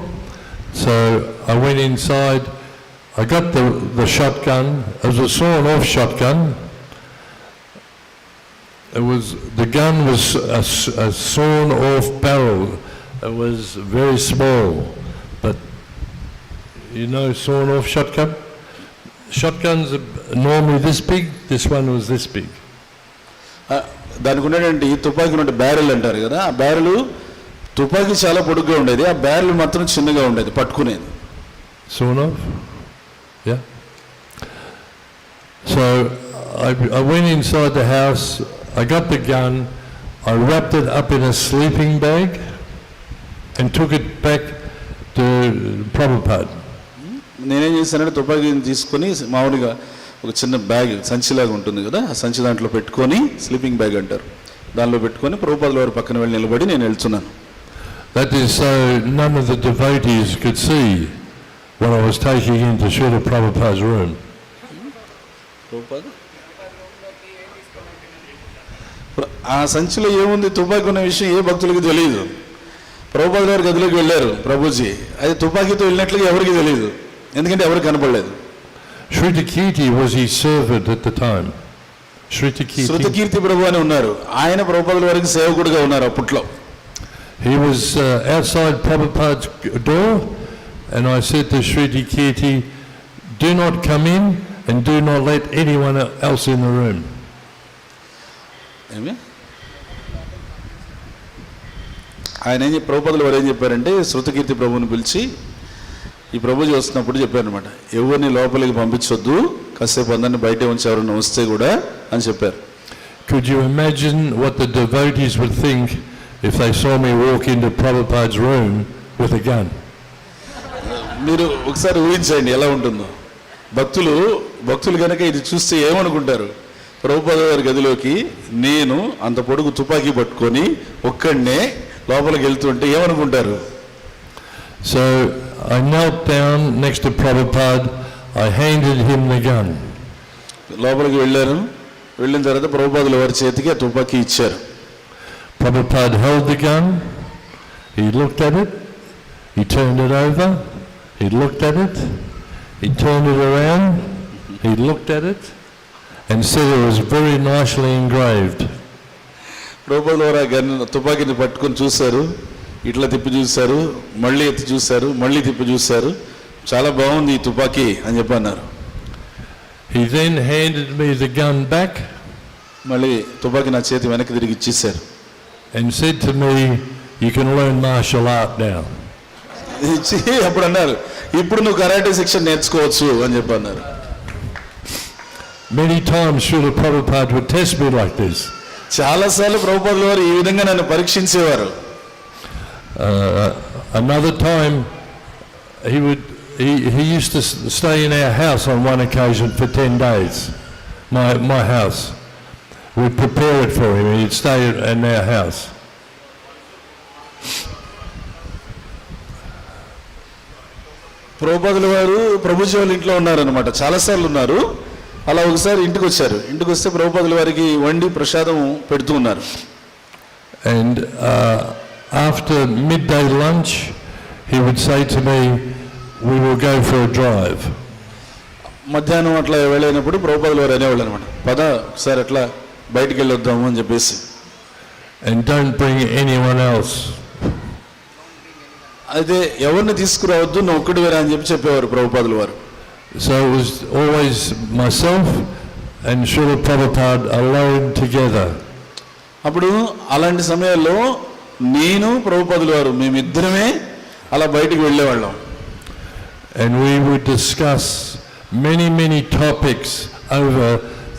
C: so I went inside, I got the shotgun. It was a sawn off shotgun. The gun was a sawn off barrel. It was very small, but you know sawn off shotgun? Shotguns are normally this big, this one was this big.
D: దానికి ఉండేటువంటి తుపాకీ ఉండే barrel అంటారు కదా, ఆ barrel తుపాకీ చాలా పొడుగ్గా ఉండేది, ఆ బ్యారెల్ మాత్రం చిన్నగా ఉండేది పట్టుకునేది.
C: Sawn off? Yeah. So I went inside the house, I got the gun, I wrapped it up in a sleeping bag and took it back to Prabhupada.
D: నేనేం చేశానంటే తుపాకీని తీసుకొని మామూలుగా ఒక చిన్న బ్యాగ్ సంచిలాగా ఉంటుంది కదా, ఆ సంచి దాంట్లో పెట్టుకొని, స్లీపింగ్ బ్యాగ్ అంటారు, దానిలో పెట్టుకొని ప్రభుపాదుల వారి పక్కన వెళ్ళి నిలబడి నేను వెళ్తున్నాను.
C: That is so none of the devotees could see what I was taking into Srila Prabhupada's room.
D: ఆ సంచిలో ఏముంది తుపాకీ ఉన్న విషయం ఏ భక్తులకి తెలియదు. ప్రభుపాదుల వారి గదిలోకి వెళ్ళారు ప్రభుజీ, అది తుపాకీతో వెళ్ళినట్లుగా ఎవరికి తెలియదు, ఎందుకంటే ఎవరికి కనపడలేదు.
C: Shrita Kirti was his servant at the time. Shrita
D: కీర్తి ప్రభు అని ఉన్నారు, ఆయన ప్రభుపాదుల వారికి సేవకుడిగా ఉన్నారు అప్పట్లో.
C: He was outside Prabhupada's door and I said to Shrita Kirti, do not come in and do not let anyone else in the room.
D: ఆయన ప్రభుపాదుల వారు ఏం చెప్పారంటే శృతకీర్తి ప్రభువుని పిలిచి, ఈ ప్రభుజీ వస్తున్నప్పుడు చెప్పారనమాట, ఎవరిని లోపలికి పంపించొద్దు, కాసేపు అందరిని బయటే ఉంచి ఎవరైనా వస్తే కూడా అని చెప్పారు.
C: Could you imagine what the devotees would think if they saw me walk into Prabhupada's room with a gun?
D: మీరు ఒకసారి ఊహించండి ఎలా ఉంటుందో. భక్తులు కనుక ఇది చూస్తే ఏమనుకుంటారు? ప్రభుపాద గారి గదిలోకి నేను అంత పొడుగు తుపాకీ పట్టుకొని ఒక్కడనే లోపలికి వెళ్తుంటే ఏమనుకుంటారు?
C: So I knelt down next to Prabhupada, I handed him the gun.
D: లోపలికి వెళ్ళిన తర్వాత ప్రభుపాదుల వారి చేతికి ఆ తుపాకీ ఇచ్చారు.
C: Prabhupada held the gun, he looked at it, he turned it over, he looked at it, he turned it around, he looked at it and said it was very nicely engraved.
D: ప్రభుపాదుల వారు ఆ gun తుపాకీని పట్టుకొని చూశారు, ఇట్లా తిప్పి చూశారు, మళ్ళీ ఎత్తి చూశారు, మళ్ళీ తిప్పి చూశారు, చాలా బాగుంది ఈ తుపాకీ అని చెప్పి అన్నారు.
C: He then handed me the gun back
D: మళ్ళీ తుపాకీ నా చేతి వెనక్కి తిరిగి ఇచ్చేశారు.
C: and said to me, you can learn martial art now.
D: ఇచ్చి అప్పుడు అన్నారు, ఇప్పుడు నువ్వు కరాటే శిక్షణ నేర్చుకోవచ్చు అని చెప్పి అన్నారు.
C: Many times Srila Prabhupada would test me like this.
D: చాలాసార్లు ప్రభుపాదుల వారు ఈ విధంగా నన్ను పరీక్షించేవారు.
C: Another time he used to stay in our house on one occasion for 10 days. My house. We'd prepare it for him. He'd stay in our house.
D: ప్రభుపాదుల వారు ప్రభుజీ వాళ్ళ ఇంట్లో ఉన్నారనమాట, చాలాసార్లు ఉన్నారు. అలా ఒకసారి ఇంటికి వచ్చారు. ఇంటికి వస్తే ప్రభుపాదుల వారికి వండి ప్రసాదం పెడుతూ ఉన్నారు.
C: And after midday lunch, he would say to me, we will go for a drive.
D: మధ్యాహ్నం అట్లా వెళ్ళినప్పుడు ప్రభుపాదుల వారు అనేవాళ్ళు అనమాట, పద ఒకసారి అట్లా బయటికి వెళ్ళొద్దాము అని చెప్పేసి.
C: And don't bring anyone else.
D: అయితే ఎవరిని తీసుకురావద్దు, నువ్వు ఒక్కడి వేరా అని చెప్పేవారు ప్రభుపాదుల వారు.
C: So it was always myself and Srila Prabhupada alone together.
D: అప్పుడు అలాంటి సమయాల్లో నేను ప్రభుపాదుల వారు మేమిద్దరమే అలా బయటికి వెళ్ళేవాళ్ళం.
C: And we would discuss many topics over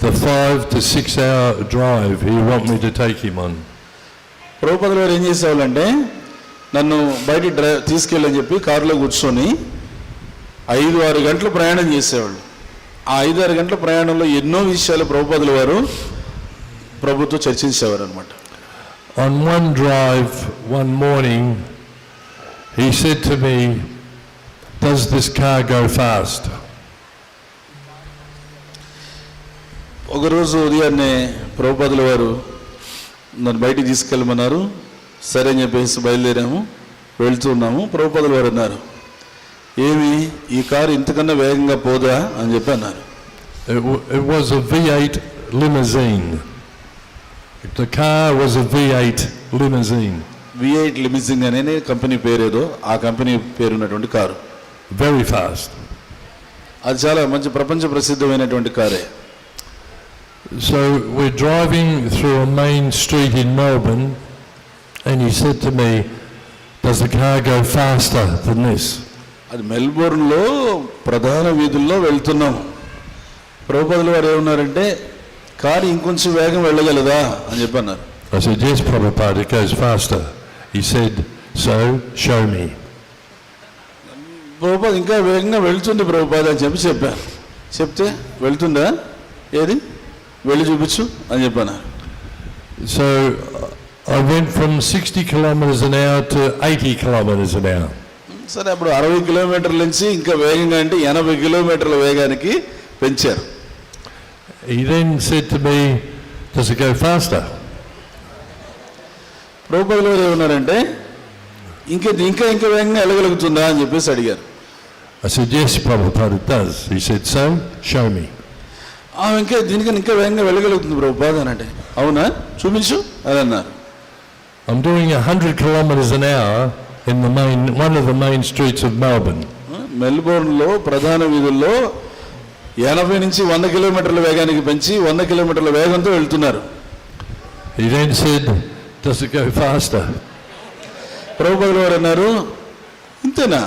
C: the 5 to 6 hour drive he want me to take him on.
D: ప్రభుపాదుల వారు ఏం చేసేవాళ్ళంటే నన్ను బయటికి తీసుకెళ్ళని చెప్పి కారులో కూర్చొని 5-6 గంటలు ప్రయాణం చేసేవాళ్ళు. ఆ 5-6 గంటల ప్రయాణంలో ఎన్నో విషయాలు ప్రభుపాదుల వారు ప్రభుతో చర్చించేవారు అనమాట.
C: On one drive one morning he said to me, does this car go fast?
D: ఒకరోజు ఉదయాన్నే ప్రభుపాదుల వారు నన్ను బయటికి తీసుకెళ్ళమన్నారు. సరే అని చెప్పేసి బయలుదేరాము, వెళ్తున్నాము. ప్రభుపాదుల వారు అన్నారు, ఏమి ఈ కారు ఇంతకన్నా వేగంగా పోదా అని చెప్పి అన్నారు.
C: It was a V8 limousine. The car was a V8 limousine.
D: V8 లిమిజింగ్ అనే కంపెనీ పేరేదో, ఆ కంపెనీ పేరున్నటువంటి కారు.
C: Very fast.
D: అది చాలా మంచి ప్రపంచ ప్రసిద్ధమైనటువంటి కారే.
C: So we're driving through a main street in Melbourne and he said to me, does the car go faster than this?
D: అది మెల్బోర్న్లో ప్రధాన వీధుల్లో వెళ్తున్నాము. ప్రభుపాదుల వారు ఏమన్నారంటే కారు ఇంకొంచెం వేగం వెళ్ళగలదా అని చెప్పి అన్నారు.
C: I said, yes, Prabhupada, it goes faster. He said, so show me.
D: Prabhupada ఇంకా వేగంగా వెళ్తుంది ప్రభుపాద అని చెప్పాను. చెప్తే వెళ్తుందా, ఏది వెళ్ళి చూపించు అని చెప్పాను.
C: So I went from 60 kilometers an hour to 80 kilometers an hour.
D: సరే, అప్పుడు 60 కిలోమీటర్ల నుంచి ఇంకా వేగంగా అంటే 80 కిలోమీటర్ల వేగానికి పెంచారు.
C: He then said to me, does it go faster?
D: ప్రభుపాదుల వారు ఏమన్నారంటే ఇంకా వేగంగా వెళ్ళగలుగుతుందా అని చెప్పేసి అడిగారు.
C: I said, yes, Prabhupada, it does. He said, so show me.
D: దీనికన్నా ఇంకా వేగంగా వెళ్ళగలుగుతుంది ప్రభుపాద అని అంటే, అవునా చూపించు అని అన్నారు.
C: I'm doing 100 kilometers an hour in one of the main streets of Melbourne.
D: మెల్బోర్న్లో ప్రధాన వీధుల్లో 80 నుంచి 100 కిలోమీటర్ల వేగానికి పెంచి 100 కిలోమీటర్ల వేగంతో వెళ్తున్నారు.
C: He then said, does it go faster?
D: ప్రభుపాదుల వారు అన్నారు, ఇంతేనా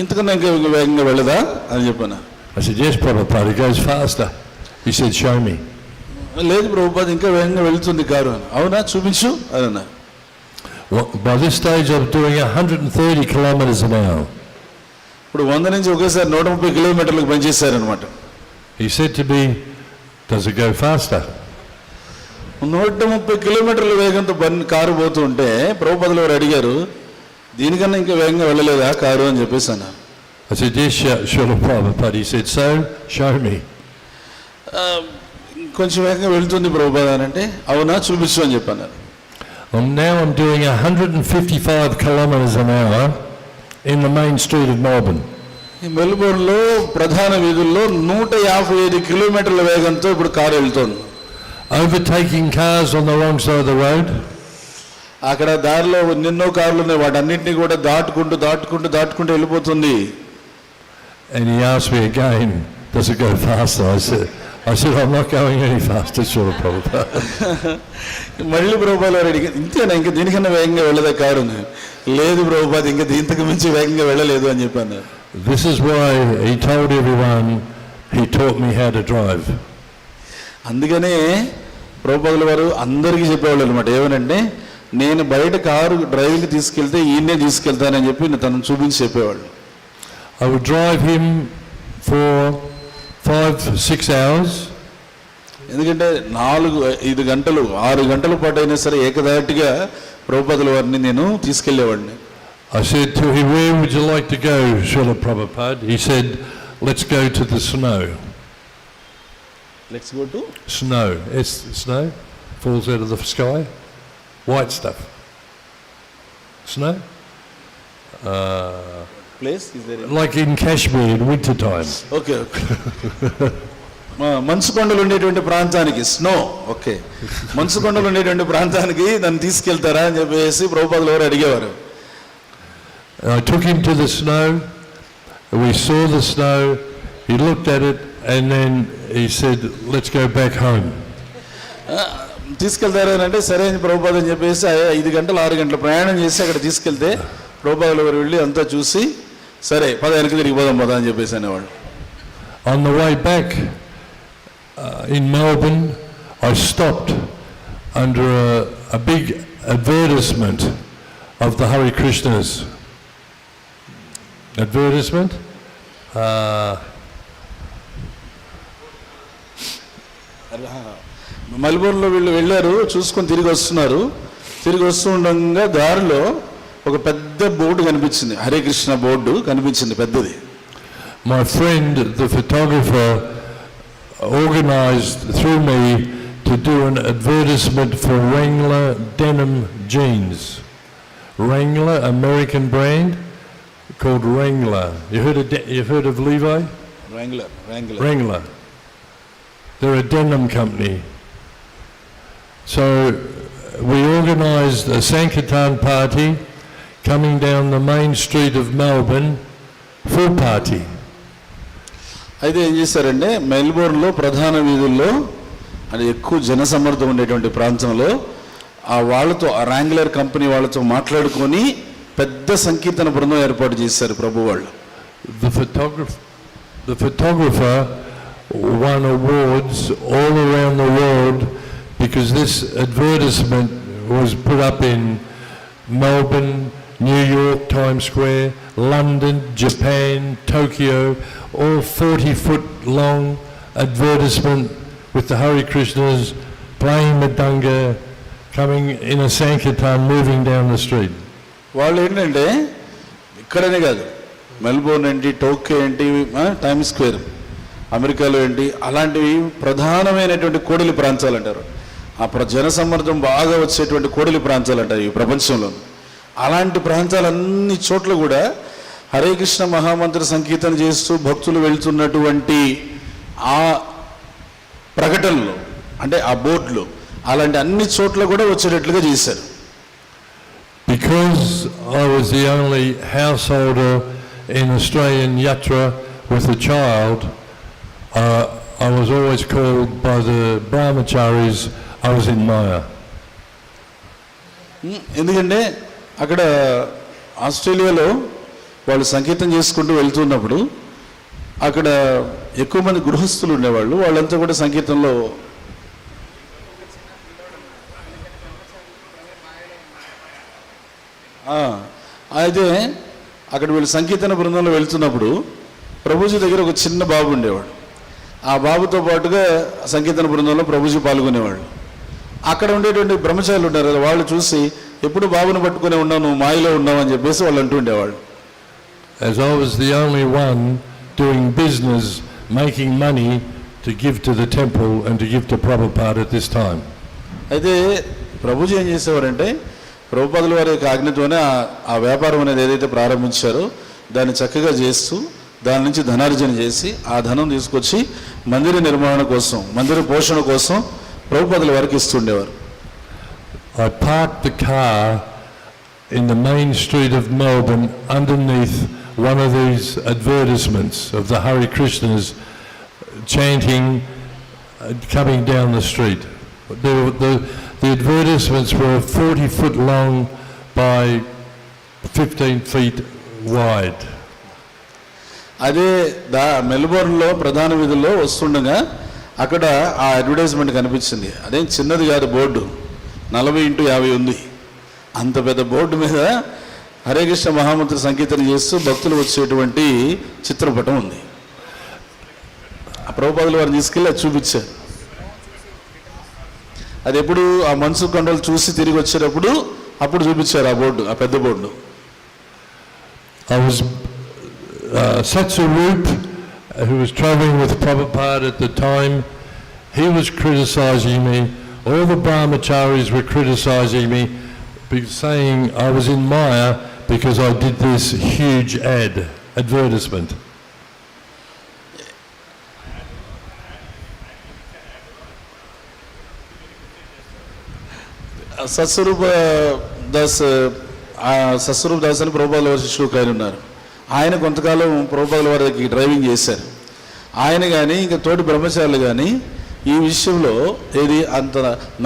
D: ఇంతకన్నా ఇంకా వేగంగా వెళ్ళదా అని చెప్పాను.
C: I said, yes, Prabhupada, it goes faster. He said, show me.
D: లేదు ప్రభుపాద ఇంకా వేగంగా వెళ్తుంది కారు అని. అవునా చూపించు అని అన్నా.
C: Well, by this stage, I was doing 130 kilometers an hour.
D: ఇప్పుడు 100 నుంచి ఒకేసారి 130 కిలోమీటర్లకు పనిచేశారనమాట.
C: He said to me, does it go faster?
D: 130 కిలోమీటర్ల వేగంతో కారు పోతూ ఉంటే ప్రభుపాదులు వారు అడిగారు, దీనికన్నా ఇంకా వేగంగా వెళ్ళలేదా కారు అని చెప్పేసి అన్నారు.
C: I said, yes, Srila Prabhupada. He said, so, show me.
D: కొంచెం వేగంగా వెళ్తుంది ప్రభుపాద అని అంటే, అవునా చూపించు అని చెప్పాను.
C: Now I'm doing 155 kilometers an hour in the main street of Melbourne.
D: ఈ మెల్బోర్న్లో ప్రధాన వీధుల్లో 155 కిలోమీటర్ల వేగంతో ఇప్పుడు కారు వెళ్తోంది.
C: Overtaking cars on the wrong side of the road.
D: అక్కడ దారిలో ఎన్నో కార్లు ఉన్నాయి, వాటన్నిటిని కూడా దాటుకుంటూ వెళ్ళిపోతుంది.
C: And he asked me again, does it go faster? I said, I'm not going any faster, Srila Prabhupada.
D: మళ్ళీ ప్రభుపాద వారు అడిగారు, ఇంతేనా ఇంకా దీనికన్నా వేగంగా వెళ్ళదా కారు? లేదు ప్రభుపాద, ఇంకా దీంతకు మించి వేగంగా వెళ్ళలేదు అని చెప్పాను.
C: This is why he told everyone he taught me how to drive.
D: అందుకనే ప్రభుపాదుల వారు అందరికీ చెప్పేవాళ్ళు అనమాట, ఏమనంటే నేను బయట కారు డ్రైవింగ్ తీసుకెళ్తే ఈయన్నే తీసుకెళ్తానని చెప్పి తనను చూపించి చెప్పేవాళ్ళు.
C: I would drive him for 5-6 hours.
D: ఎందుకంటే 4-5 గంటలు 6 గంటల పాటు అయినా సరే ఏకదాటిగా ప్రభుపాదుల వారిని నేను తీసుకెళ్లేవాడిని.
C: I said to him, where would you like to go, Srila Prabhupada? He said, let's go to the snow.
D: Let's go to
C: Snow. Snow falls out of the sky. White stuff. Snow?
D: place is there?
C: Like in Kashmir in winter time.
D: Okay మంచు కొండలు ఉండేటువంటి ప్రాంతానికి snow. Okay, మంచు కొండలు ఉండేటువంటి ప్రాంతానికి నన్ను తీసుకెళ్తారా అని చెప్పేసి ప్రభుపాదులు వారు అడిగేవారు.
C: I took him to the snow. We saw the snow. He looked at it and then he said, let's go back home.
D: తీసుకెళ్తారా అని అంటే సరే అని ప్రభుపాద అని చెప్పేసి 5 గంటలు 6 గంటలు ప్రయాణం చేసి అక్కడ తీసుకెళ్తే ప్రభుపాదులు వారు వెళ్ళి అంతా చూసి సరే పద వెనక్కి తిరిగి పోదాం పద అని చెప్పేసి అనేవాళ్ళు.
C: On the way back in Melbourne, I stopped under a big advertisement of the Hare Krishnas. Advertisement?
D: మెల్బోర్న్లో వీళ్ళు వెళ్ళారు, చూసుకొని తిరిగి వస్తూ ఉండగా దారిలో ఒక పెద్ద బోర్డు కనిపించింది, హరే కృష్ణ బోర్డు కనిపించింది పెద్దది.
C: My friend, the photographer, organized through me to do an advertisement for Wrangler denim jeans. Wrangler, American brand called Wrangler. You've heard of Levi? Wrangler. They're a denim company. So we organized a Sankirtan party coming down the main street of Melbourne, full party.
D: అయితే ఏం చేశారంటే మెల్బోర్న్లో ప్రధాన వీధుల్లో అది ఎక్కువ జనసమ్మర్దం ఉండేటువంటి ప్రాంతంలో వాళ్ళతో ర్యాంగ్లర్ కంపెనీ వాళ్ళతో మాట్లాడుకొని పెద్ద సంకీర్తన బృందం ఏర్పాటు చేశారు ప్రభు వాళ్ళు.
C: The photographer won awards all around the world because this advertisement was put up in Melbourne, New York, Times Square, London, Japan, Tokyo, all 40-foot long advertisement with the Hare Krishnas playing Madanga, coming in a Sankirtan, moving down the street.
D: వాళ్ళు ఏంటంటే ఇక్కడనే కాదు, Melbourne ఏంటి, Tokyo ఏంటి, times square అమెరికాలో ఏంటి, అలాంటివి ప్రధానమైనటువంటి కోడలి ప్రాంతాలు అంటారు. ఆ జనసమ్మర్దం బాగా వచ్చేటువంటి కోడలి ప్రాంతాలు అంటారు ఈ ప్రపంచంలో. అలాంటి ప్రాంతాలన్ని చోట్ల కూడా హరే కృష్ణ మహామంత్ర సంకీర్తన చేస్తూ భక్తులు వెళ్తున్నటువంటి ఆ ప్రకటనలో అంటే ఆ బోర్డులో అలాంటి అన్ని చోట్ల కూడా వచ్చేటట్లుగా చేశారు.
C: Because I was the only householder in Australian Yatra with a child, I was always called by the brahmacharis, I was in Maya.
D: ఎందుకంటే అక్కడ ఆస్ట్రేలియాలో వాళ్ళు సంకీర్తన చేసుకుంటూ వెళ్తున్నప్పుడు అక్కడ ఎక్కువ మంది గృహస్థులు ఉండేవాళ్ళు. వాళ్ళంతా కూడా సంకీర్తనలో అయితే అక్కడ వీళ్ళు సంకీర్తన బృందంలో వెళ్తున్నప్పుడు ప్రభుజీ దగ్గర ఒక చిన్న బాబు ఉండేవాడు. ఆ బాబుతో పాటుగా సంకీర్తన బృందంలో ప్రభుజీ పాల్గొనేవాళ్ళు. అక్కడ ఉండేటువంటి బ్రహ్మచారులు ఉంటారు కదా, వాళ్ళు చూసి ఎప్పుడు బాబుని పట్టుకునే ఉన్నావు, నువ్వు మాయలో ఉన్నావు అని చెప్పేసి వాళ్ళు అంటూ ఉండేవాళ్ళు.
C: As I was the only one doing business, making money to give to the temple and to give to Prabhupada at this time.
D: అయితే ప్రభుజీ ఏం చేసేవారంటే ప్రభుపాదుల వారి యొక్క ఆజ్ఞతోనే ఆ వ్యాపారం అనేది ఏదైతే ప్రారంభించారో దాన్ని చక్కగా చేస్తూ దాని నుంచి ధనార్జన చేసి ఆ ధనం తీసుకొచ్చి మందిర నిర్మాణ కోసం, మందిర పోషణ కోసం ప్రభుపాదుల వారికి ఇస్తుండేవారు.
C: I parked the car in the main street of Melbourne underneath one of these advertisements of the Hare Krishnas chanting, coming down the street. The advertisements were 40 foot long by 15 feet wide.
D: అదే మెల్బోర్న్లో ప్రధాన వీధుల్లో వస్తుండగా అక్కడ ఆ advertisement కనిపించింది. అదేం చిన్నది కాదు, బోర్డు 40x50 ఉంది. అంత పెద్ద బోర్డు మీద హరే కృష్ణ మహామంత్ర సంకీర్తన చేస్తూ భక్తులు వచ్చేటువంటి చిత్రపటం ఉంది. ఆ ప్రభుపాదుల వారిని తీసుకెళ్ళి అది చూపించారు. అది ఎప్పుడు ఆ మనసు కంట్రోల్ చూసి తిరిగి వచ్చేటప్పుడు అప్పుడు చూపించారు ఆ బోర్డు, ఆ పెద్ద board.
C: I was Satsarup, who was travelling with Prabhupada at the time, he was criticising me. All the brahmacharis were criticising me, saying I was in Maya because I did this huge advertisement.
D: Satsvarupa Das అని ప్రభుపాదుల వారి శిష్యుడు ఒక ఆయన ఉన్నారు. ఆయన కొంతకాలం ప్రభుపాదుల వారి దగ్గరికి డ్రైవింగ్ చేశారు. ఆయన కానీ ఇంకా తోటి బ్రహ్మచారులు కానీ ఈ విషయంలో ఏది అంత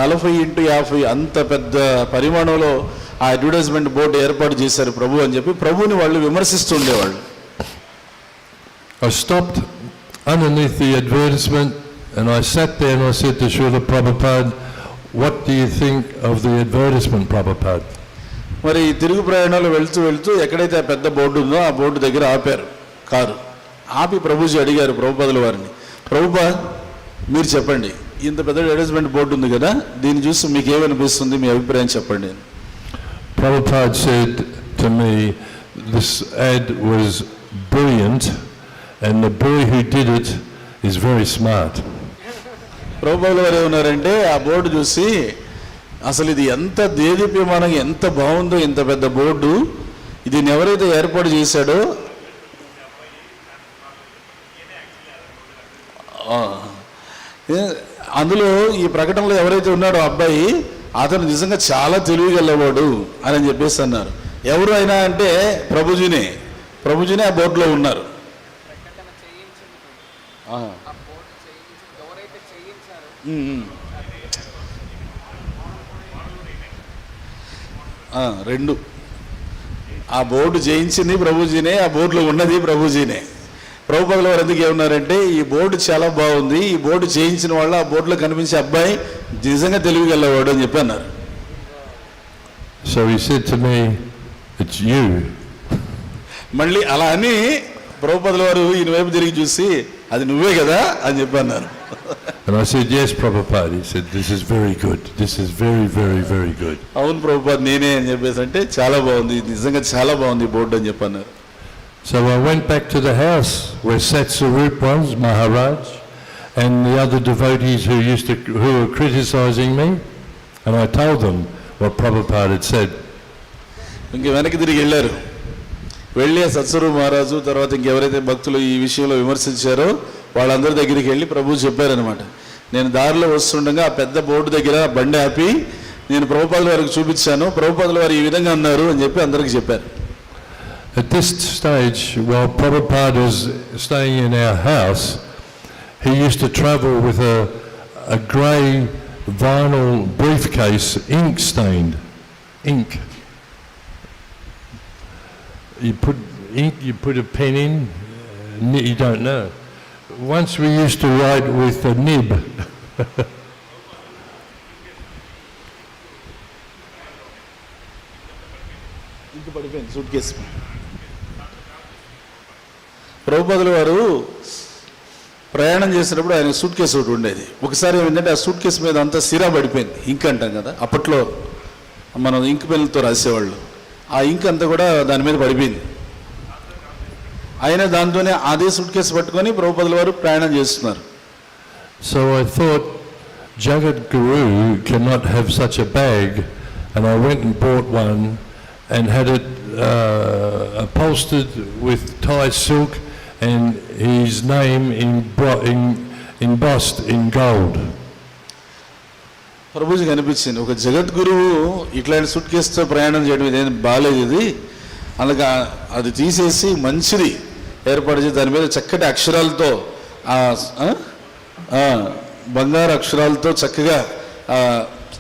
D: 40x50 అంత పెద్ద పరిమాణంలో ఆ అడ్వర్టైజ్మెంట్ బోర్డు ఏర్పాటు చేశారు ప్రభు అని చెప్పి ప్రభుని వాళ్ళు విమర్శిస్తూ ఉండేవాళ్ళు.
C: I stopped underneath the advertisement and I sat there and I said to Srila Prabhupada, what do you think of the advertisement, Prabhupada?
D: మరి తిరుగు ప్రయాణాలు వెళ్తూ వెళ్తూ ఎక్కడైతే ఆ పెద్ద బోర్డు ఉందో ఆ బోర్డు దగ్గర ఆపారు కారు. ఆపి ప్రభుజీ అడిగారు ప్రభుపాదుల వారిని, ప్రభుపా మీరు చెప్పండి, ఇంత పెద్ద అడ్వర్టైజ్మెంట్ బోర్డు ఉంది కదా, దీన్ని చూసి మీకు ఏమనిపిస్తుంది, మీ అభిప్రాయం చెప్పండి.
C: Prabhupada said to me, this ad was brilliant and the boy who did it is very smart.
D: ప్రభుపాదుల వారు ఏమన్నారంటే ఆ బోర్డు చూసి, అసలు ఇది ఎంత దేదీప్యమానంగా ఎంత బాగుందో, ఇంత పెద్ద బోర్డు, దీన్ని ఎవరైతే ఏర్పాటు చేశాడో అందులో ఈ ప్రకటనలో ఎవరైతే ఉన్నాడో అబ్బాయి, అతను నిజంగా చాలా తెలివిగలవాడు అని చెప్పేసి అన్నారు. ఎవరు అయినా అంటే ప్రభుజీనే ఆ బోర్డులో ఉన్నారు. రెండు, ఆ బోర్డు చేయించింది ప్రభుజీనే, ఆ బోర్డులో ఉన్నది ప్రభుజీనే. ప్రభుపాదుల వారు ఎందుకు ఏమన్నారంటే ఈ బోర్డు చాలా బాగుంది, ఈ బోర్డు చేయించిన వాళ్ళు ఆ బోర్డులో కనిపించే అబ్బాయి నిజంగా తెలివిగలవాడు అని చెప్పి అన్నారు.
C: So he said to me, it's you.
D: మళ్ళీ అలా అని ప్రభుపాదుల వారు ఈయన వైపు తిరిగి చూసి, అది నువ్వే కదా అని చెప్పి అన్నారు.
C: And I said, yes, Prabhupada. He said, this is very good. This is very, very, very good.
D: అవును ప్రభుపాద నేనే అని చెప్పేసి అంటే చాలా బాగుంది, నిజంగా చాలా బాగుంది బోర్డు అని చెప్పి అన్నారు.
C: So I went back to the house where Satsarup was, Maharaj, and the other devotees who were criticizing me, and I told them what Prabhupada had said.
D: ఇంక వెనక్కి తిరిగి వెళ్ళారు. వెళ్ళి సత్స్వరూప్ మహారాజు తర్వాత ఇంకెవరైతే భక్తులు ఈ విషయంలో విమర్శించారో వాళ్ళందరి దగ్గరికి వెళ్ళి ప్రభు చెప్పారనమాట. నేను దారిలో వస్తుండగా ఆ పెద్ద బోర్డు దగ్గర బండి ఆపి నేను ప్రభుపాదుల వారికి చూపించాను, ప్రభుపాదుల వారు ఈ విధంగా అన్నారు అని చెప్పి అందరికి చెప్పారు.
C: At this stage, while Prabhupada was staying in our house, he used to travel with a grey vinyl briefcase, ink stained, ink. ink you put a pen in? You don't know. Once we used to write with a nib.
D: ఇంక పడిపోయింది suit case. ప్రభుపాదుల వారు ప్రయాణం చేసేటప్పుడు ఆయన suit case ఒకటి ఉండేది. ఒకసారి ఏమైందంటే ఆ సూట్ కేసు మీద అంతా సిరా పడిపోయింది. ఇంక్ అంటాం కదా, అప్పట్లో మనం ఇంక్ పెన్నులతో రాసేవాళ్ళు. ఆ ఇంక్ అంతా కూడా దాని మీద పడిపోయింది. ఆయన దాంతోనే అదే సూట్ కేసు పట్టుకొని ప్రభుపాదుల వారు ప్రయాణం చేస్తున్నారు.
C: So I thought Jagat Guru cannot have such a bag, and I went and bought one and had it upholstered with Thai silk and his name embossed in gold.
D: ప్రభుజీకి అనిపించింది, ఒక జగద్గురువు ఇట్లాంటి suit కేసుతో ప్రయాణం చేయడం ఇదేం బాగాలేదు, ఇది అలాగా అది తీసేసి మంచిది ఏర్పాటు చేసి దాని మీద చక్కటి అక్షరాలతో బంగారు అక్షరాలతో చక్కగా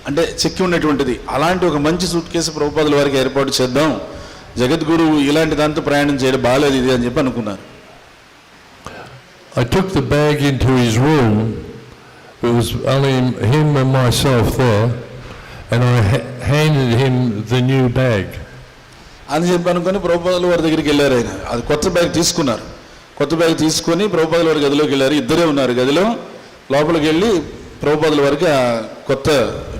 D: అంటే చెక్కి ఉన్నటువంటిది అలాంటి ఒక మంచి సూట్ కేసు ప్రభుపాదుల వారికి ఏర్పాటు చేద్దాం, జగద్గురువు ఇలాంటి దాంతో ప్రయాణం చేయడం బాగాలేదు ఇది అని చెప్పి అనుకున్నారు.
C: I took the bag into his room. It was only him and myself there, and I handed him the new bag.
D: అని చెప్పి అనుకుని ప్రభుపాదుల వారి దగ్గరికి వెళ్ళారు. ఆయన అది కొత్త బ్యాగ్ తీసుకున్నారు. కొత్త బ్యాగ్ తీసుకొని ప్రభుపాదుల వారి గదిలోకి వెళ్ళారు. ఇద్దరే ఉన్నారు గదిలో. లోపలికి వెళ్ళి ప్రభుపాదుల వారికి ఆ కొత్త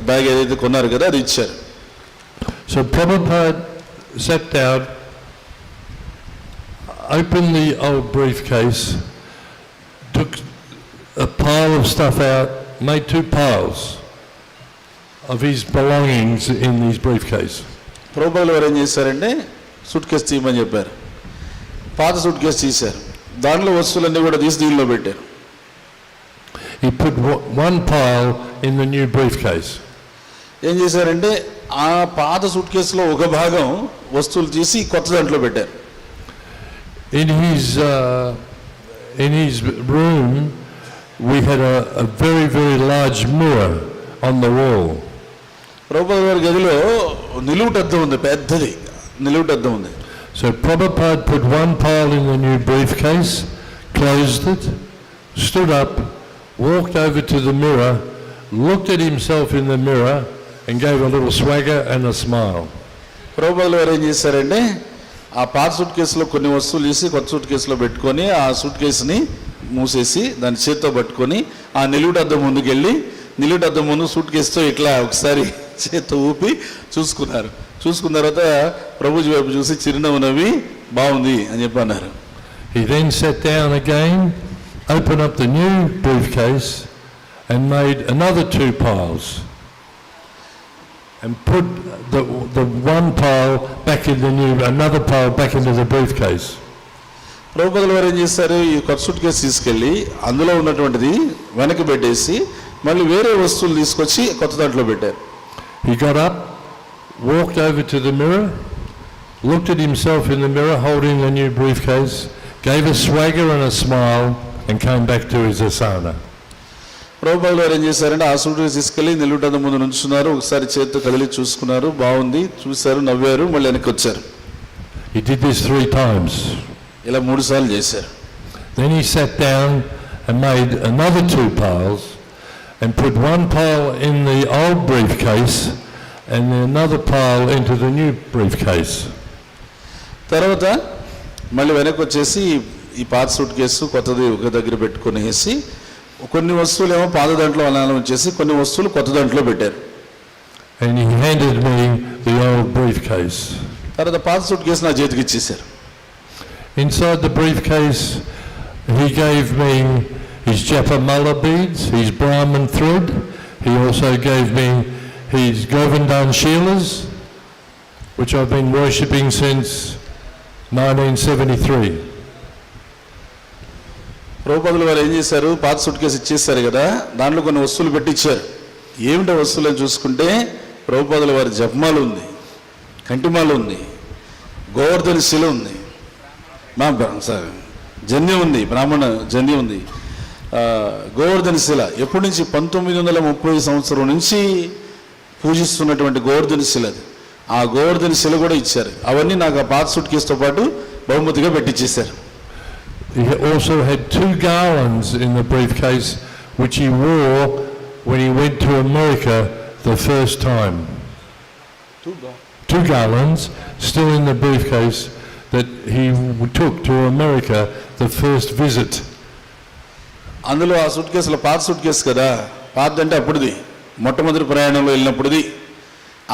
D: బ్యాగ్ ఏదైతే కొన్నారు కదా అది ఇచ్చారు.
C: So Prabhupada sat down, opened the old briefcase, took a pile of stuff out, made two piles of his belongings in his briefcase.
D: ప్రభుపాదుల వారు ఏం చేశారంటే సూట్ కేసు తీయమని చెప్పారు. పాత సూట్ కేసు తీశారు. దాంట్లో వస్తువులన్నీ కూడా తీసి దీనిలో పెట్టారు.
C: He put one pile in the new briefcase.
D: ఏం చేశారంటే ఆ పాత సూట్ కేసులో ఒక భాగం వస్తువులు తీసి కొత్త దాంట్లో పెట్టారు.
C: In his room we had a very, very large mirror on the wall.
D: ప్రభుపాదుల వారి గదిలో నిలువుటద్దం ఉంది, పెద్దది నిలువుటద్దం ఉంది.
C: So Prabhupada put one pile in the new briefcase, closed it, stood up, walked over to the mirror, looked at himself in the mirror and gave a little swagger and a smile.
D: ప్రభుపాదుల వారు ఏం చేశారంటే ఆ పాత suit కేసులో కొన్ని వస్తువులు తీసి కొత్త సూట్ కేసులో పెట్టుకొని ఆ సూట్ కేసుని మూసేసి దాన్ని చేత్తో పట్టుకొని ఆ నిలువుటద్దం ముందుకు వెళ్ళి నిలువుటద్దం ముందు సూట్ కేసుతో ఇట్లా ఒకసారి చేత్తో ఊపి చూసుకున్నారు. చూసుకున్న తర్వాత ప్రభుజీ వైపు చూసి చిరునవ్వు నవ్వి బాగుంది అని చెప్పి అన్నారు.
C: He then sat down again, opened up the new briefcase and made another two piles and put the one pile back in the new, another pile back into the briefcase.
D: ప్రభుపాదుల వారు ఏం చేశారు, ఈ కొత్త సూట్ కేసు తీసుకెళ్ళి అందులో ఉన్నటువంటిది వెనక్కి పెట్టేసి మళ్ళీ వేరే వస్తువులు తీసుకొచ్చి కొత్త దాంట్లో పెట్టారు.
C: He got up, walked over to the mirror, looked at himself in the mirror holding the new briefcase, gave a swagger and a smile and came back to his asana.
D: ప్రభుపాదుల వారు ఏం చేశారంటే ఆ సూట్ కేసు తీసుకెళ్ళి నిలువుటద్దం ముందు నుంచున్నారు. ఒకసారి చేతితో కదిలి చూసుకున్నారు, బాగుంది, చూశారు, నవ్వారు, మళ్ళీ వెనక్కి వచ్చారు.
C: He did this 3 times.
D: ఇలా 3 సార్లు చేశారు.
C: Then he sat down and made another 2 piles and put one pile in the old briefcase and another pile into the new briefcase.
D: తర్వాత మళ్ళీ వెనక్కి వచ్చేసి ఈ పాత సూట్ కేసు కొత్తది ఒక దగ్గర పెట్టుకునేసి కొన్ని వస్తువులు ఏమో పాత దాంట్లో అలా వచ్చేసి కొన్ని వస్తువులు కొత్త దాంట్లో పెట్టారు.
C: And he handed me the old briefcase.
D: తర్వాత పాత సూట్ కేసు నా చేతికి ఇచ్చేశారు.
C: Inside the briefcase he gave me his Japamala beads, his Brahman thread. He also gave me his Govindhan Shilas, which I've been worshipping since 1973.
D: ప్రభుపాదుల వారు ఏం చేశారు, పాత సూట్ కేసు ఇచ్చేశారు కదా, దాంట్లో కొన్ని వస్తువులు పెట్టించారు. ఏమిటో వస్తువులు అని చూసుకుంటే ప్రభుపాదుల వారి జపమాల ఉంది, కంటిమాల ఉంది, గోవర్ధన శిల ఉంది, జన్యం ఉంది, బ్రాహ్మణ జన్యం ఉంది, గోవర్ధన శిల ఎప్పటి నుంచి 1930 సంవత్సరం నుంచి పూజిస్తున్నటువంటి గోవర్ధన శిల అది. ఆ గోవర్ధన శిల కూడా ఇచ్చారు. అవన్నీ నాకు ఆ పాత సూట్ కేసుతో పాటు బహుమతిగా పెట్టించేశారు.
C: He also had 2 garlands in the briefcase, which he wore when he went to America the first time. 2 garlands still in the briefcase that he took to America the first visit.
D: అందులో ఆ suit కేసులో పాత suit case కదా, పాతదంటే అప్పుడుది, మొట్టమొదటి ప్రయాణంలో వెళ్ళినప్పుడుది.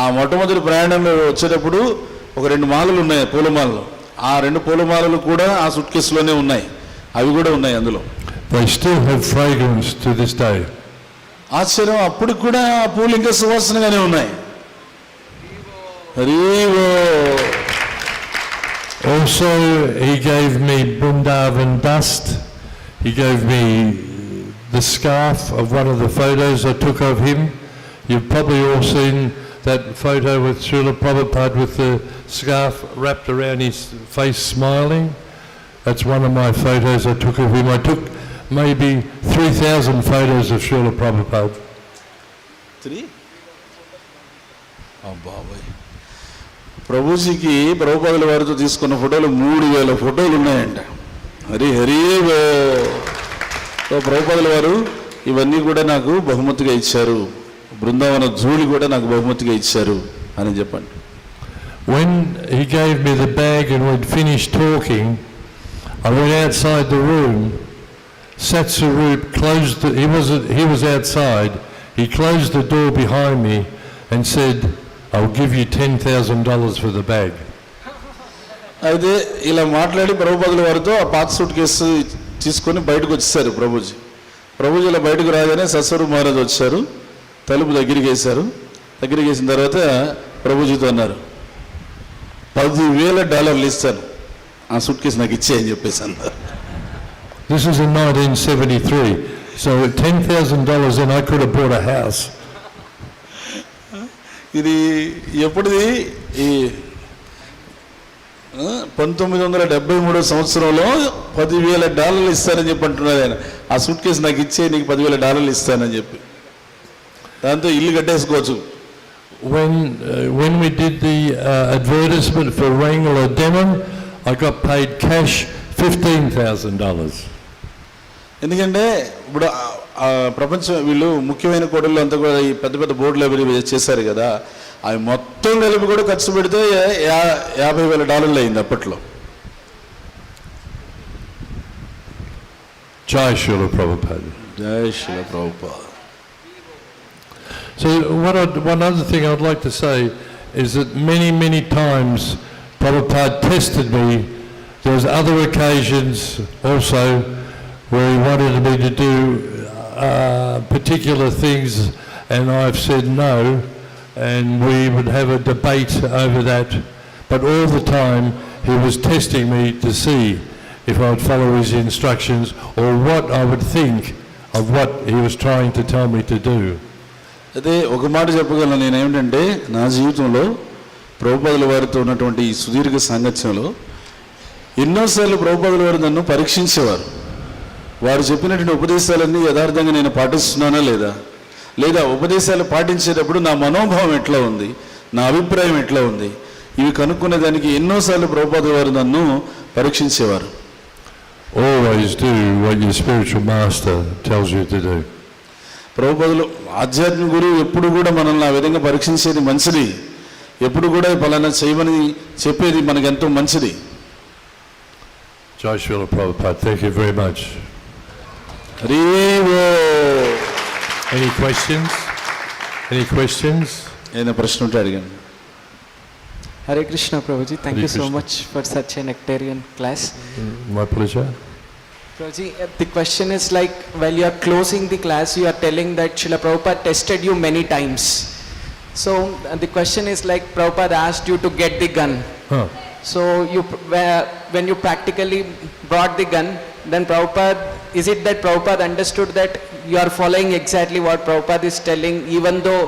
D: ఆ మొట్టమొదటి ప్రయాణంలో వచ్చేటప్పుడు ఒక 2 మాలలు ఉన్నాయి, పూలమాలలు. ఆ 2 పూలమాలలు కూడా ఆ సూట్ కేసులోనే ఉన్నాయి, అవి కూడా ఉన్నాయి అందులో.
C: They still have fragrance to this day.
D: ఆశ్చర్యం, అప్పుడు కూడా ఆ పూలు ఇంకా సువాసనగానే ఉన్నాయి. హరివో.
C: Also, he gave me Brindavan dust. He gave me the scarf of one of the photos I took of him. You've probably all seen that photo with Srila Prabhupada with the scarf wrapped around his face smiling. That's one of my photos I took of him. I took maybe 3,000 photos of Srila Prabhupada.
D: 3? బాబాయ్, ప్రభుజీకి ప్రభుపాదుల వారితో తీసుకున్న ఫోటోలు 3,000 ఫోటోలు ఉన్నాయంట. హరి హరి. ప్రభుపాదుల వారు ఇవన్నీ కూడా నాకు బహుమతిగా ఇచ్చారు, బృందావన ధూళి కూడా నాకు బహుమతిగా ఇచ్చారు అని చెప్పండి.
C: When he gave me the bag and we'd finished talking, I went outside the room. Satsarup closed the, he was outside. He closed the door behind me and said, "I'll give you $10,000 for the bag."
D: అయితే ఇలా మాట్లాడి ప్రభుపాదుల వారితో ఆ పాత suit case తీసుకొని బయటకు వచ్చేసారు ప్రభుజీ. ప్రభుజీ ఇలా బయటకు రాగానే సత్స్వరూప్ మహారాజ్ వచ్చారు, తలుపు దగ్గరికి వేశారు. దగ్గరికి వేసిన తర్వాత ప్రభుజీతో అన్నారు, $10,000 ఇస్తాను, ఆ సూట్ కేసు నాకు ఇచ్చే అని చెప్పేసి అన్నారు.
C: This was in 1973. So at $10,000 then I could have bought a house.
D: ఇది ఎప్పుడుది? ఈ 1973 సంవత్సరంలో $10,000 ఇస్తానని చెప్పి అంటున్నారు ఆయన. ఆ సూట్ కేసు నాకు ఇచ్చే, నీకు $10,000 ఇస్తానని చెప్పి, దాంతో ఇల్లు కట్టేసుకోవచ్చు.
C: When we did the advertisement for Wrangler Denim, I got paid cash $15,000.
D: ఎందుకంటే ఇప్పుడు ప్రపంచం వీళ్ళు ముఖ్యమైన కోడళ్ళు అంతా కూడా ఈ పెద్ద పెద్ద బోర్డులు అవి చేశారు కదా, అవి మొత్తం కలిపి కూడా ఖర్చు పెడితే $50,000 అయింది అప్పట్లో.
C: Jai Srila Prabhupada.
D: జై Srila Prabhupada.
C: So one other thing I'd like to say is that many times Prabhupada tested me. There was other occasions also where he wanted me to do particular things and I've said no, and we would have a debate over that. But all the time he was testing me to see if I would follow his instructions or what I would think of what he was trying to tell me to do.
D: అదే ఒక మాట చెప్పగలను నేను, ఏమిటంటే నా జీవితంలో ప్రభుపాదుల వారితో ఉన్నటువంటి ఈ సుదీర్ఘ సాంగత్యంలో ఎన్నోసార్లు ప్రభుపాదుల వారు నన్ను పరీక్షించేవారు. వారు చెప్పినటువంటి ఉపదేశాలన్నీ యథార్థంగా నేను పాటిస్తున్నానా లేదా, లేదా ఉపదేశాలు పాటించేటప్పుడు నా మనోభావం ఎట్లా ఉంది, నా అభిప్రాయం ఎట్లా ఉంది, ఇవి కనుక్కునే దానికి ఎన్నోసార్లు ప్రభుపాదుల వారు నన్ను పరీక్షించేవారు.
C: Always do what your spiritual master tells you to do.
D: ప్రభుపాదులు ఆధ్యాత్మిక గురువు ఎప్పుడు కూడా మనల్ని ఆ విధంగా పరీక్షించేది మంచిది, ఎప్పుడు కూడా ఫలానా చేయమని చెప్పేది మనకు ఎంతో మంచిది.
C: Jai Srila Prabhupada, thank you very much. Any questions? Any questions?
D: ఏదైనా ప్రశ్న ఉంటే అడిగాను.
E: Hare Krishna Prabhuji, thank
C: Hare
E: you so
C: Krishna.
E: much for such a nectarian class.
C: My pleasure.
E: Prabhuji, the question is like, while you are closing the class, you are telling that Srila Prabhupada tested you many times. So the question is like, Prabhupada asked you to get the gun.
C: Huh.
E: So when you practically brought the gun, then Prabhupada, is it that Prabhupada understood that you are following exactly what Prabhupada is telling, even though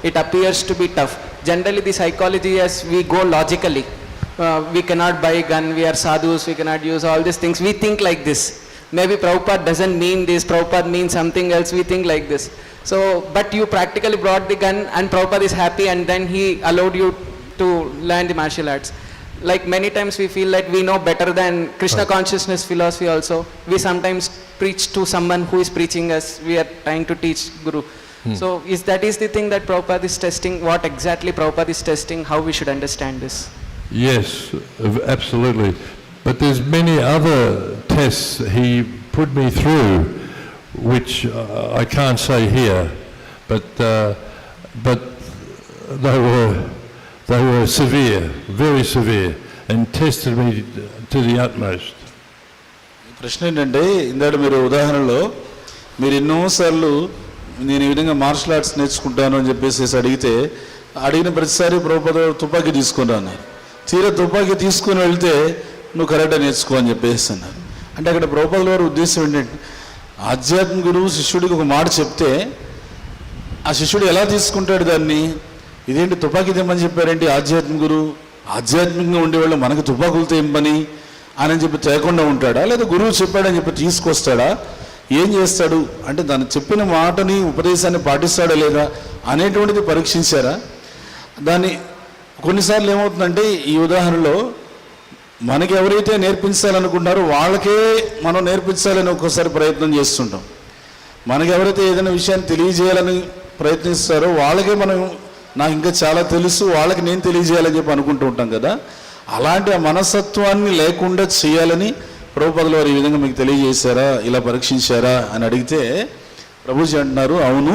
E: it appears to be tough? Generally the psychology is we go logically. We cannot buy a gun, we are sadhus, we cannot use all these things. We think like this. Maybe Prabhupada doesn't mean this, Prabhupada means something else, we think like this. So, but you practically brought the gun and Prabhupada is happy and then he allowed you to learn the martial arts. like many times we feel that we know better than Krishna consciousness philosophy also. We sometimes preach to someone who is preaching us. We are trying to teach Guru. So that is the thing that Prabhupada is testing, what exactly Prabhupada is testing, how we should understand this.
C: Yes, absolutely. But there's many other tests he put me through, which I can't say here, but they were severe, very severe, and tested me to the utmost.
D: ప్రశ్న ఏంటంటే ఇందాక మీరు ఉదాహరణలో మీరు ఎన్నోసార్లు నేను ఈ విధంగా మార్షల్ ఆర్ట్స్ నేర్చుకుంటాను అని చెప్పేసి అడిగిన ప్రతిసారి ప్రభుపాద తుపాకీ తీసుకుని అన్నారు. తీరా తుపాకీ తీసుకుని వెళ్తే నువ్వు కరాటే నేర్చుకో అని చెప్పేసి అన్నారు. అంటే అక్కడ ప్రభుపాదుల వారి ఉద్దేశం ఏంటంటే ఆధ్యాత్మిక గురువు శిష్యుడికి ఒక మాట చెప్తే ఆ శిష్యుడు ఎలా తీసుకుంటాడు దాన్ని? ఇదేంటి తుపాకీ తెమ్మని చెప్పారేంటి ఆధ్యాత్మిక గురువు? ఆధ్యాత్మికంగా ఉండేవాళ్ళు మనకి తుపాకులతో ఏం పని అని చెప్పి తేకుండా ఉంటాడా, లేదా గురువు చెప్పాడని చెప్పి తీసుకొస్తాడా, ఏం చేస్తాడు అంటే దాన్ని చెప్పిన మాటని ఉపదేశాన్ని పాటిస్తాడా లేదా అనేటువంటిది పరీక్షించారా? దాన్ని కొన్నిసార్లు ఏమవుతుందంటే ఈ ఉదాహరణలో మనకి ఎవరైతే నేర్పించాలనుకుంటారో వాళ్ళకే మనం నేర్పించాలని ఒక్కోసారి ప్రయత్నం చేస్తుంటాం. మనకి ఎవరైతే ఏదైనా విషయాన్ని తెలియజేయాలని ప్రయత్నిస్తారో వాళ్ళకే మనం నాకు ఇంకా చాలా తెలుసు వాళ్ళకి నేను తెలియజేయాలని చెప్పి అనుకుంటూ ఉంటాం కదా. అలాంటి ఆ మనస్తత్వాన్ని లేకుండా చేయాలని ప్రభుపాదుల వారు ఈ విధంగా మీకు తెలియజేశారా, ఇలా పరీక్షించారా అని అడిగితే ప్రభుజీ అంటున్నారు అవును.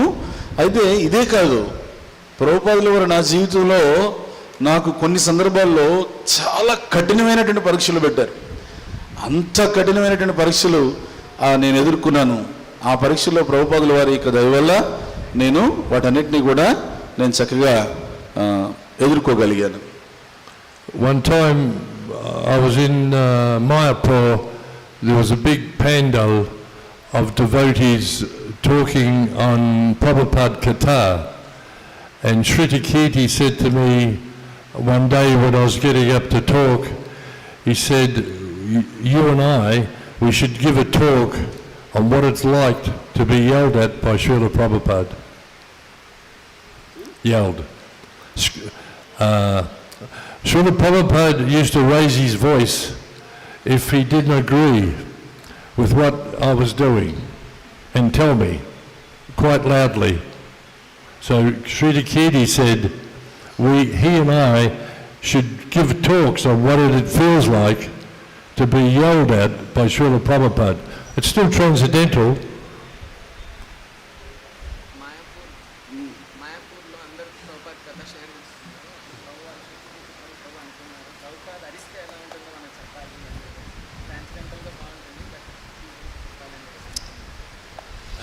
D: అయితే ఇదే కాదు, ప్రభుపాదుల వారు నా జీవితంలో నాకు కొన్ని సందర్భాల్లో చాలా కఠినమైనటువంటి పరీక్షలు పెట్టారు. అంత కఠినమైనటువంటి పరీక్షలు నేను ఎదుర్కొన్నాను. ఆ పరీక్షల్లో ప్రభుపాదుల వారి యొక్క దయ వల్ల నేను వాటన్నిటినీ కూడా నేను చక్కగా ఎదుర్కోగలిగాను.
C: One time I was in Mayapur. There was a big pandal of devotees talking on Prabhupada Katha, and Shritakirti said to me one day when I was getting up to talk, he said, you and I, we should give a talk on what it's like to be yelled at by Srila Prabhupada. Yelled. Srila Prabhupada used to raise his voice if he didn't agree with what I was doing and tell me quite loudly. So Shritakirti said, he and I should give talks on what it feels like to be yelled at by Srila Prabhupada. It's still transcendental.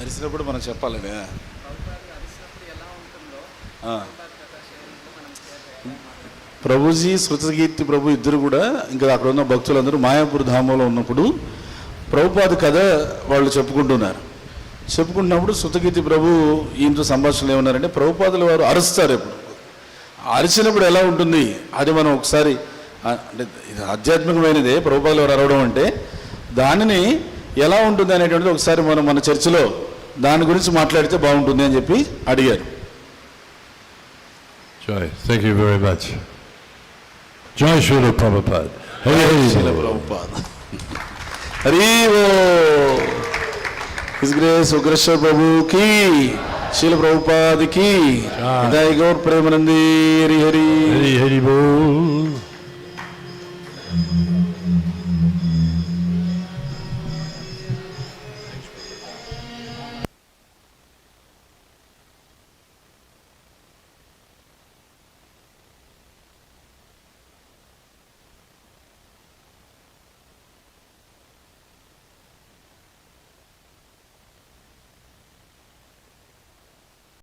D: అరిసినప్పుడు మనం చెప్పాలి. ప్రభుజీ శృతకీర్తి ప్రభు ఇద్దరు కూడా ఇంకా అక్కడ ఉన్న భక్తులందరూ మాయాపూర్ ధామంలో ఉన్నప్పుడు ప్రభుపాద కథ వాళ్ళు చెప్పుకుంటున్నప్పుడు శృతకీర్తి ప్రభు ఈయనతో సంభాషణలు ఏమన్నారంటే ప్రభుపాదుల వారు అరుస్తారు. ఎప్పుడు అరిచినప్పుడు ఎలా ఉంటుంది అది మనం ఒకసారి అంటే ఇది ఆధ్యాత్మికమైనదే ప్రభుపాదుల వారు అరవడం అంటే దానిని ఎలా ఉంటుంది అనేటువంటిది ఒకసారి మనం మన చర్చలో దాని గురించి మాట్లాడితే బాగుంటుంది అని చెప్పి అడిగారు.
C: Jai, thank you very much. Jai Srila Prabhupada.
D: Srila Prabhupada. Hari Bo. His Grace Ugreshwar Prabhu ki, Srila Prabhupada ki, Jai Gaur Premanandi, Hari Hari.
C: Hari Hari Bol.